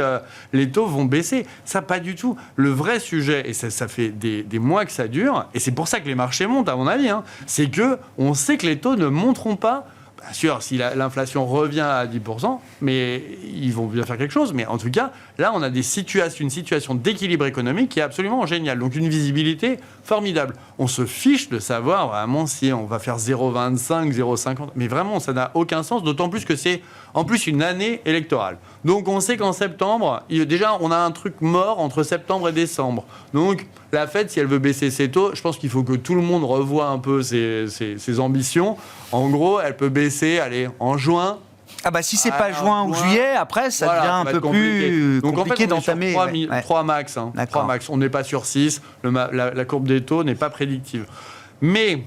les taux vont baisser. Ça, pas du tout. Le vrai sujet, et ça fait des mois que ça dure, et c'est pour ça que les marchés montent, à mon avis, c'est qu'on sait que les taux ne monteront pas. Bien sûr, si l'inflation revient à 10%, mais ils vont bien faire quelque chose. Mais en tout cas, là, on a une situation d'équilibre économique qui est absolument géniale. Donc, une visibilité formidable. On se fiche de savoir vraiment si on va faire 0,25, 0,50. Mais vraiment, ça n'a aucun sens, d'autant plus que c'est en plus une année électorale. Donc, on sait qu'en septembre, déjà, on a un truc mort entre septembre et décembre. Donc, la Fed, si elle veut baisser ses taux, je pense qu'il faut que tout le monde revoie un peu ses ambitions. En gros, elle peut baisser, allez, en juin. Ah bah si c'est pas juin ou juillet, après ça devient un peu plus compliqué d'entamer. Donc en fait, 3 max. 3 max. On n'est pas sur 6. La courbe des taux n'est pas prédictive. Mais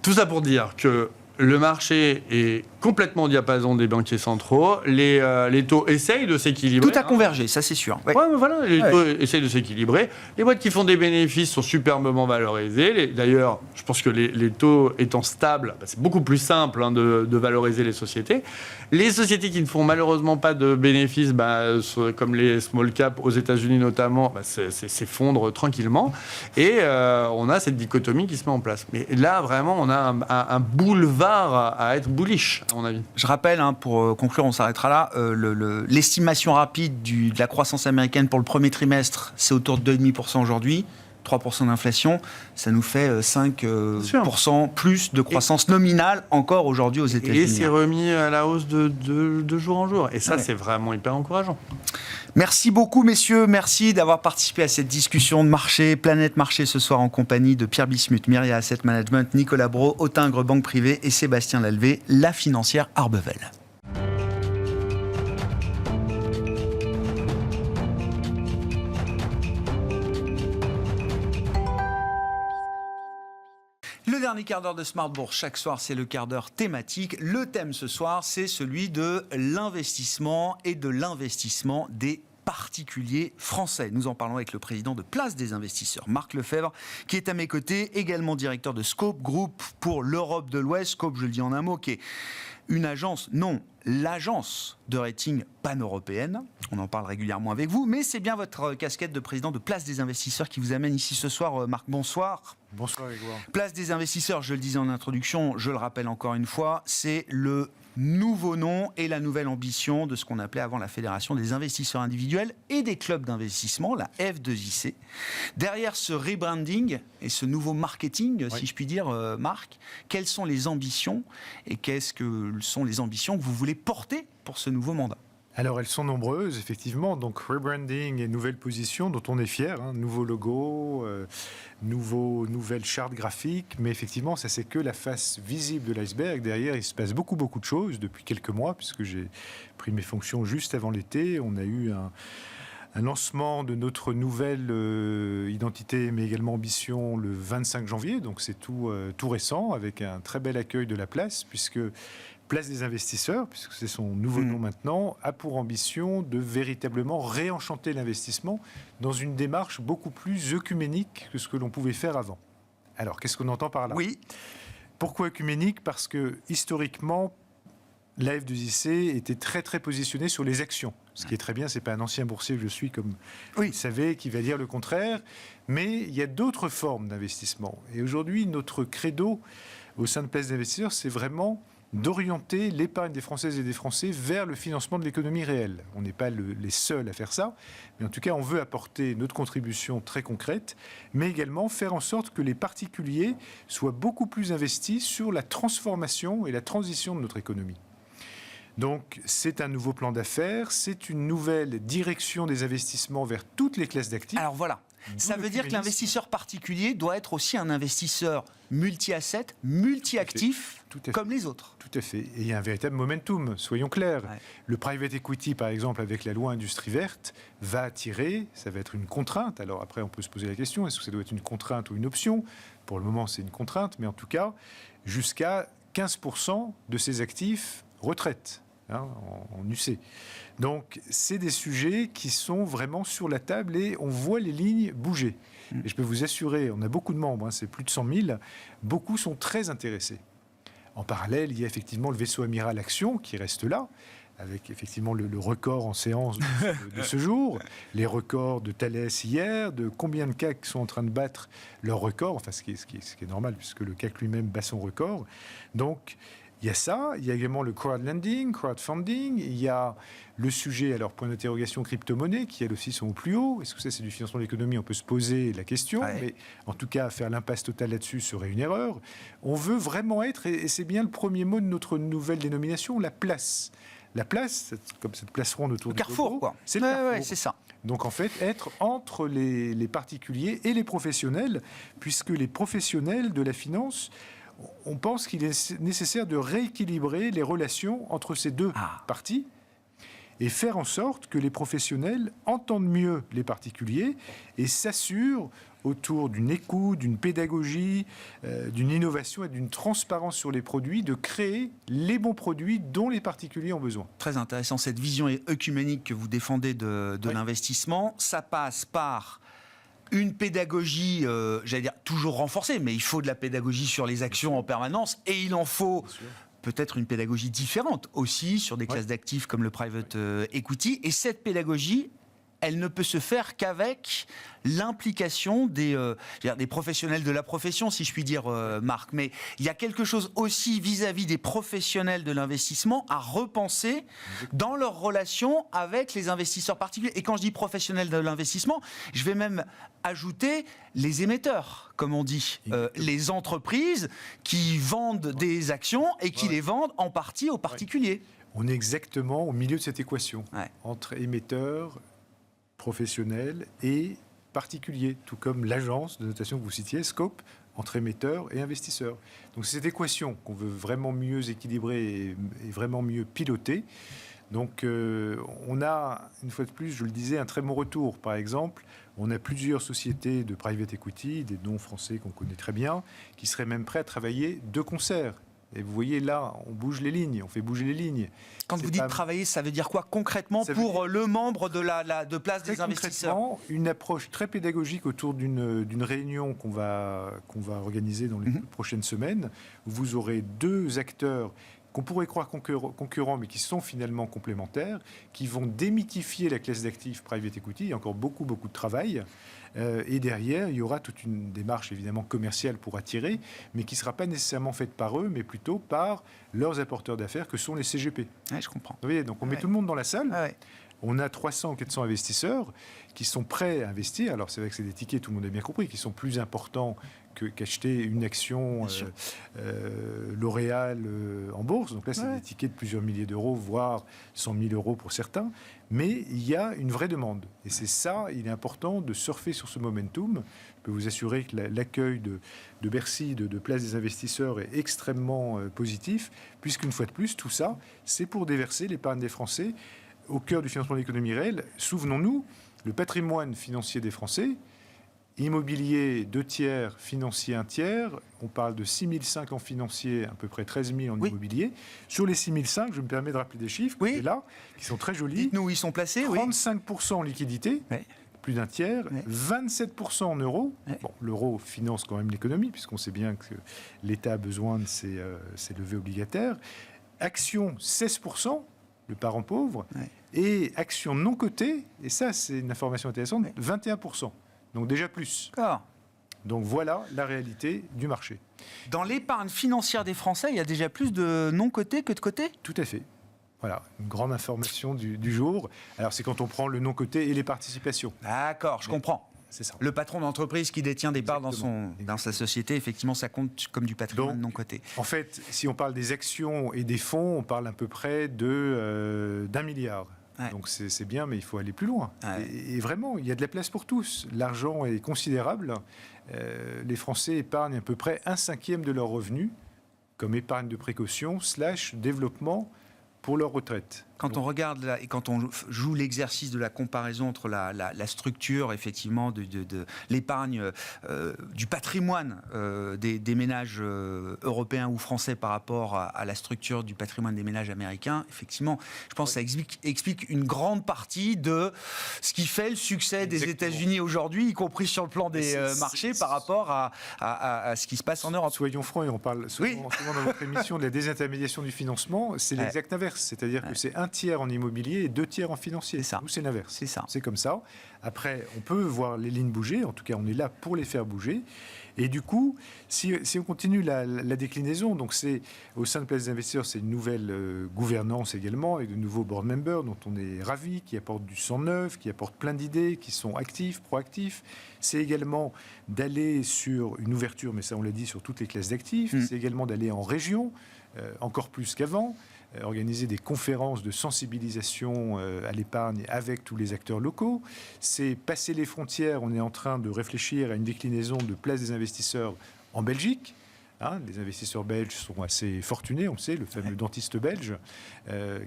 tout ça pour dire que le marché est complètement au diapason des banquiers centraux. Les taux essayent de s'équilibrer. Tout a convergé, ça c'est sûr. Ouais, mais voilà, les taux essayent de s'équilibrer. Les boîtes qui font des bénéfices sont superbement valorisées. D'ailleurs, je pense que les taux étant stables, c'est beaucoup plus simple de valoriser les sociétés. Les sociétés qui ne font malheureusement pas de bénéfices, comme les small caps aux États-Unis notamment, s'effondrent tranquillement. Et on a cette dichotomie qui se met en place. Mais là, vraiment, on a un boulevard à être bullish, à mon avis. Je rappelle, pour conclure, on s'arrêtera là, l'estimation rapide de la croissance américaine pour le premier trimestre, c'est autour de 2,5% aujourd'hui. 3% d'inflation, ça nous fait 5% plus de croissance nominale encore aujourd'hui aux États-Unis. Et c'est remis à la hausse de jour en jour. Et ça, c'est vraiment hyper encourageant. Merci beaucoup, messieurs. Merci d'avoir participé à cette discussion de marché, Planète Marché, ce soir en compagnie de Pierre Bismuth, Myria Asset Management, Nicolas Brault, Autingre Banque Privée et Sébastien Lalvé, la financière Arbevel. Le dernier quart d'heure de Smart Bourse, chaque soir, c'est le quart d'heure thématique. Le thème ce soir, c'est celui de l'investissement et de l'investissement des particuliers français. Nous en parlons avec le président de Place des Investisseurs, Marc Lefebvre, qui est à mes côtés, également directeur de Scope Group pour l'Europe de l'Ouest. Scope, je le dis en un mot, qui est une agence, non, l'agence de rating pan-européenne. On en parle régulièrement avec vous, mais c'est bien votre casquette de président de Place des Investisseurs qui vous amène ici ce soir. Marc, bonsoir. Bonsoir Grégoire. Place des Investisseurs, je le disais en introduction, je le rappelle encore une fois, c'est le nouveau nom et la nouvelle ambition de ce qu'on appelait avant la Fédération des investisseurs individuels et des clubs d'investissement, la F2IC. Derrière ce rebranding et ce nouveau marketing, si je puis dire, Marc, quelles sont les ambitions et qu'est-ce que sont les ambitions que vous voulez porter pour ce nouveau mandat ? Alors, elles sont nombreuses, effectivement. Donc, rebranding et nouvelle position dont on est fier. Nouveau logo, nouvelle charte graphique. Mais effectivement, ça, c'est que la face visible de l'iceberg. Derrière, il se passe beaucoup de choses depuis quelques mois, puisque j'ai pris mes fonctions juste avant l'été. On a eu un lancement de notre nouvelle identité, mais également ambition, le 25 janvier. Donc, c'est tout récent, avec un très bel accueil de la place, puisque Place des Investisseurs, puisque c'est son nouveau nom maintenant, a pour ambition de véritablement réenchanter l'investissement dans une démarche beaucoup plus œcuménique que ce que l'on pouvait faire avant. Alors, qu'est-ce qu'on entend par là ? Oui. Pourquoi œcuménique ? Parce que, historiquement, la F2IC était très positionnée sur les actions. Ce qui est très bien, ce n'est pas un ancien boursier que je suis, comme vous le savez, qui va dire le contraire. Mais il y a d'autres formes d'investissement. Et aujourd'hui, notre credo au sein de Place des Investisseurs, c'est vraiment d'orienter l'épargne des Françaises et des Français vers le financement de l'économie réelle. On n'est pas les seuls à faire ça, mais en tout cas, on veut apporter notre contribution très concrète, mais également faire en sorte que les particuliers soient beaucoup plus investis sur la transformation et la transition de notre économie. Donc, c'est un nouveau plan d'affaires, c'est une nouvelle direction des investissements vers toutes les classes d'actifs. Alors voilà, ça veut dire que l'investisseur particulier doit être aussi un investisseur multi-asset, multi-actif, comme les autres. Tout à fait. Et il y a un véritable momentum, soyons clairs. Ouais. Le private equity, par exemple, avec la loi industrie verte, va attirer, ça va être une contrainte. Alors après, on peut se poser la question, est-ce que ça doit être une contrainte ou une option ? Pour le moment, c'est une contrainte, mais en tout cas, jusqu'à 15% de ces actifs retraite, en UC. Donc, c'est des sujets qui sont vraiment sur la table et on voit les lignes bouger. Et je peux vous assurer, on a beaucoup de membres, c'est plus de 100 000, beaucoup sont très intéressés. En parallèle, il y a effectivement le vaisseau amiral Action qui reste là, avec effectivement le record en séance de ce jour, les records de Thales hier, de combien de CAC sont en train de battre leur record, enfin ce qui est normal puisque le CAC lui-même bat son record. Donc, il y a ça, il y a également le crowdfunding, il y a le sujet, alors point d'interrogation, crypto-monnaie, qui elles aussi sont au plus haut. Est-ce que ça c'est du financement de l'économie ? On peut se poser la question, mais en tout cas, faire l'impasse totale là-dessus serait une erreur. On veut vraiment être, et c'est bien le premier mot de notre nouvelle dénomination, la place. La place, comme cette place ronde autour le du carrefour, logo, quoi. c'est le carrefour. Ouais, c'est ça. Donc en fait, être entre les particuliers et les professionnels, puisque les professionnels de la finance, on pense qu'il est nécessaire de rééquilibrer les relations entre ces deux parties et faire en sorte que les professionnels entendent mieux les particuliers et s'assurent autour d'une écoute, d'une pédagogie, d'une innovation et d'une transparence sur les produits, de créer les bons produits dont les particuliers ont besoin. Très intéressant, cette vision œcuménique que vous défendez de l'investissement. Ça passe par une pédagogie, j'allais dire, toujours renforcée, mais il faut de la pédagogie sur les actions en permanence, et il en faut peut-être une pédagogie différente aussi sur des classes d'actifs comme le private equity. Et cette pédagogie, elle ne peut se faire qu'avec l'implication des professionnels de la profession, si je puis dire, Marc. Mais il y a quelque chose aussi vis-à-vis des professionnels de l'investissement à repenser dans leur relation avec les investisseurs particuliers. Et quand je dis professionnels de l'investissement, je vais même ajouter les émetteurs, comme on dit, les entreprises qui vendent des actions et qui les vendent en partie aux particuliers. On est exactement au milieu de cette équation entre émetteurs, professionnels et particuliers, tout comme l'agence de notation que vous citiez, Scope, entre émetteurs et investisseurs. Donc c'est cette équation qu'on veut vraiment mieux équilibrer et vraiment mieux piloter. Donc on a, une fois de plus, je le disais, un très bon retour. Par exemple, on a plusieurs sociétés de private equity, des noms français qu'on connaît très bien, qui seraient même prêts à travailler de concert. Et vous voyez là, on bouge les lignes, on fait bouger les lignes. Quand vous dites travailler, ça veut dire quoi concrètement pour le membre de place des investisseurs ? Concrètement, une approche très pédagogique autour d'une réunion qu'on va organiser dans les prochaines semaines. Vous aurez deux acteurs qu'on pourrait croire concurrents, mais qui sont finalement complémentaires, qui vont démythifier la classe d'actifs private equity. Il y a encore beaucoup de travail. Et derrière, il y aura toute une démarche évidemment commerciale pour attirer, mais qui ne sera pas nécessairement faite par eux, mais plutôt par leurs apporteurs d'affaires, que sont les CGP. Oui, je comprends. Vous voyez, donc on met tout le monde dans la salle. On a 300 ou 400 investisseurs qui sont prêts à investir. Alors c'est vrai que c'est des tickets, tout le monde a bien compris, qui sont plus importants qu'acheter une action L'Oréal en bourse. Donc là, c'est des tickets de plusieurs milliers d'euros, voire 100 000 euros pour certains. Mais il y a une vraie demande. Et c'est ça, il est important de surfer sur ce momentum. Je peux vous assurer que l'accueil de Bercy, de Place des investisseurs est extrêmement positif, puisqu'une fois de plus, tout ça, c'est pour déverser l'épargne des Français au cœur du financement de l'économie réelle. Souvenons-nous, le patrimoine financier des Français, immobilier 2 tiers, financier 1 tiers, on parle de 6 500 en financier, à peu près 13 000 en immobilier. Sur les 6 500, je me permets de rappeler des chiffres là, qui sont très jolis. Dites-nous où ils sont placés. 35% en liquidité, plus d'un tiers, 27% en euros. Bon, l'euro finance quand même l'économie, puisqu'on sait bien que l'État a besoin de ses levées obligataires. Actions, 16%. Le parent pauvre, et actions non cotées, et ça c'est une information intéressante, 21%. Donc déjà plus. Donc voilà la réalité du marché. Dans l'épargne financière des Français, il y a déjà plus de non cotés que de cotés ? Tout à fait. Voilà, une grande information du jour. Alors c'est quand on prend le non coté et les participations. D'accord, je comprends. C'est ça. Le patron d'entreprise qui détient des parts dans sa société, effectivement, ça compte comme du patrimoine non coté. En fait, si on parle des actions et des fonds, on parle à peu près d'1 milliard. Ouais. Donc c'est bien, mais il faut aller plus loin. Ouais. Et vraiment, il y a de la place pour tous. L'argent est considérable. Les Français épargnent à peu près 1/5 de leurs revenus comme épargne de précaution / développement pour leur retraite. Quand on regarde et quand on joue l'exercice de la comparaison entre la structure effectivement de l'épargne du patrimoine des ménages européens ou français par rapport à la structure du patrimoine des ménages américains, effectivement, je pense que ça explique une grande partie de ce qui fait le succès des États-Unis aujourd'hui, y compris sur le plan des marchés par rapport à ce qui se passe en Europe. Soyons francs, et on parle souvent dans votre émission de la désintermédiation du financement, c'est l'exact inverse. C'est-à-dire que c'est 1 tiers en immobilier et 2 tiers en financier. C'est ça. Nous, c'est l'inverse. C'est ça. C'est comme ça. Après, on peut voir les lignes bouger. En tout cas, on est là pour les faire bouger. Et du coup, si on continue la déclinaison, donc c'est au sein de Place des Investisseurs, c'est une nouvelle gouvernance également, avec de nouveaux board members dont on est ravis, qui apportent du sang neuf, qui apportent plein d'idées, qui sont actifs, proactifs. C'est également d'aller sur une ouverture, mais ça on l'a dit, sur toutes les classes d'actifs. C'est également d'aller en région, encore plus qu'avant. Organiser des conférences de sensibilisation à l'épargne avec tous les acteurs locaux. C'est passer les frontières. On est en train de réfléchir à une déclinaison de Place des Investisseurs en Belgique. Les investisseurs belges sont assez fortunés, on le sait, le fameux dentiste belge,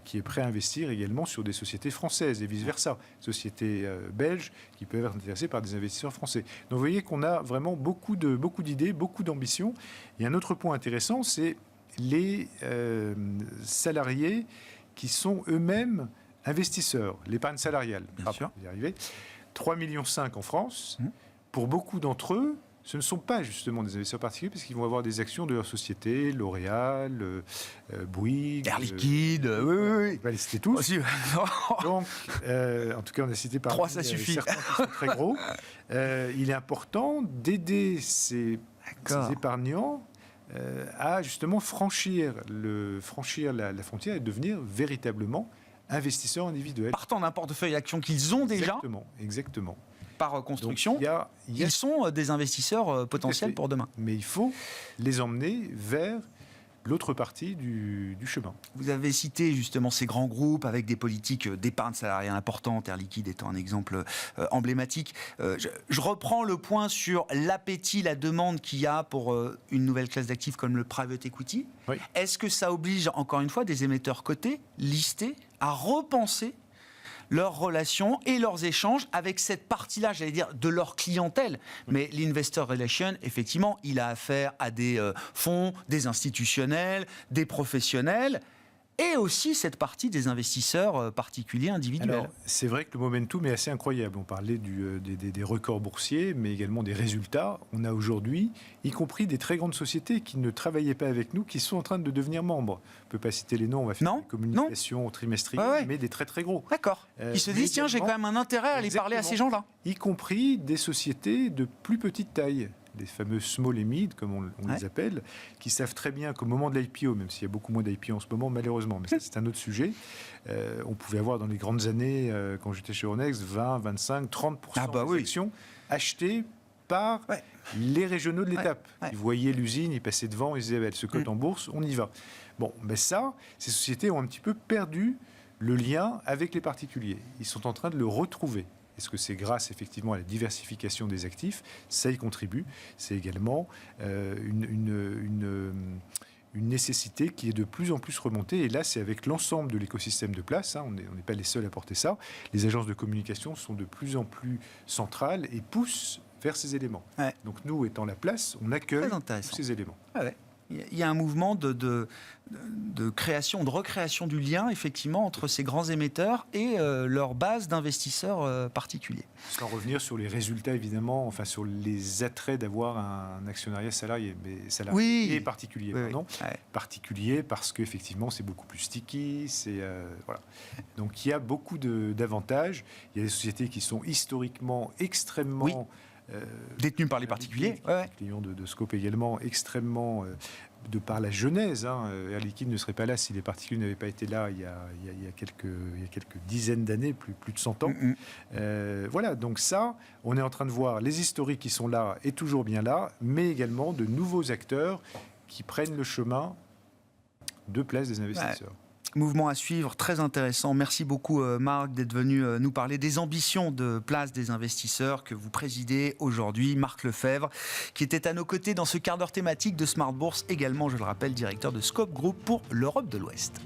qui est prêt à investir également sur des sociétés françaises et vice-versa. Sociétés belges qui peuvent être intéressées par des investisseurs français. Donc vous voyez qu'on a vraiment beaucoup d'idées, beaucoup d'ambitions. Et un autre point intéressant, c'est les salariés qui sont eux-mêmes investisseurs, l'épargne salariale. Bien sûr. 3,5 millions en France. Pour beaucoup d'entre eux, ce ne sont pas justement des investisseurs particuliers, parce qu'ils vont avoir des actions de leur société, L'Oréal, Bouygues, Air Liquide, oui. On va les citer tous. Aussi. Donc, en tout cas, on a cité par 3, ça suffit. Certains qui sont très gros. Il est important d'aider ces épargnants à justement franchir la frontière et devenir véritablement investisseurs individuels. Partant d'un portefeuille d'actions qu'ils ont déjà, Exactement. par construction, Donc, ils sont des investisseurs potentiels pour demain. Mais il faut les emmener vers l'autre partie du chemin. Vous avez cité justement ces grands groupes avec des politiques d'épargne salariale importantes, Air Liquide étant un exemple emblématique. Je reprends le point sur l'appétit, la demande qu'il y a pour une nouvelle classe d'actifs comme le private equity. Oui. Est-ce que ça oblige encore une fois des émetteurs cotés, listés, à repenser leurs relations et leurs échanges avec cette partie-là, j'allais dire, de leur clientèle. Mais l'investor relation, effectivement, il a affaire à des fonds, des institutionnels, des professionnels, et aussi cette partie des investisseurs particuliers, individuels. Alors, c'est vrai que le momentum est assez incroyable. On parlait des records boursiers, mais également des résultats. On a aujourd'hui, y compris des très grandes sociétés qui ne travaillaient pas avec nous, qui sont en train de devenir membres. On ne peut pas citer les noms, on va faire une communication trimestrielle, mais des très très gros. D'accord. Ils se disent, tiens, j'ai quand même un intérêt à aller parler à ces gens-là. Y compris des sociétés de plus petite taille. Des fameux small et mid, comme on les appelle, qui savent très bien qu'au moment de l'IPO, même s'il y a beaucoup moins d'IPO en ce moment, malheureusement, mais ça, c'est un autre sujet, on pouvait avoir dans les grandes années, quand j'étais chez Euronext, 20, 25, 30% des actions achetées par les régionaux de l'étape. Ils voyaient l'usine, ils passaient devant, ils disaient, elle se cote en bourse, on y va. Bon, mais ça, ces sociétés ont un petit peu perdu le lien avec les particuliers. Ils sont en train de le retrouver. Est-ce que c'est grâce effectivement à la diversification des actifs? Ça y contribue. C'est également une nécessité qui est de plus en plus remontée. Et là, c'est avec l'ensemble de l'écosystème de Place. On n'est pas les seuls à porter ça. Les agences de communication sont de plus en plus centrales et poussent vers ces éléments. Donc nous, étant la Place, on accueille tous ces éléments. Il y a un mouvement de création, de recréation du lien, effectivement, entre ces grands émetteurs et leur base d'investisseurs particuliers. Sans revenir sur les résultats, évidemment, enfin sur les attraits d'avoir un actionnariat salarié, mais salarié et particulier, pardon. Particulier parce qu'effectivement, c'est beaucoup plus sticky, voilà. Donc il y a beaucoup d'avantages. Il y a des sociétés qui sont historiquement extrêmement... détenus par les particuliers. Clients de Scope également extrêmement de par la genèse. Air Liquide ne serait pas là si les particules n'avaient pas été là il y a quelques dizaines d'années, plus de 100 ans. Voilà, donc ça, on est en train de voir les historiques qui sont là et toujours bien là, mais également de nouveaux acteurs qui prennent le chemin de place des investisseurs. Mouvement à suivre, très intéressant. Merci beaucoup Marc d'être venu nous parler des ambitions de Place des investisseurs que vous présidez aujourd'hui. Marc Lefebvre, qui était à nos côtés dans ce quart d'heure thématique de Smart Bourse, également, je le rappelle, directeur de Scope Group pour l'Europe de l'Ouest.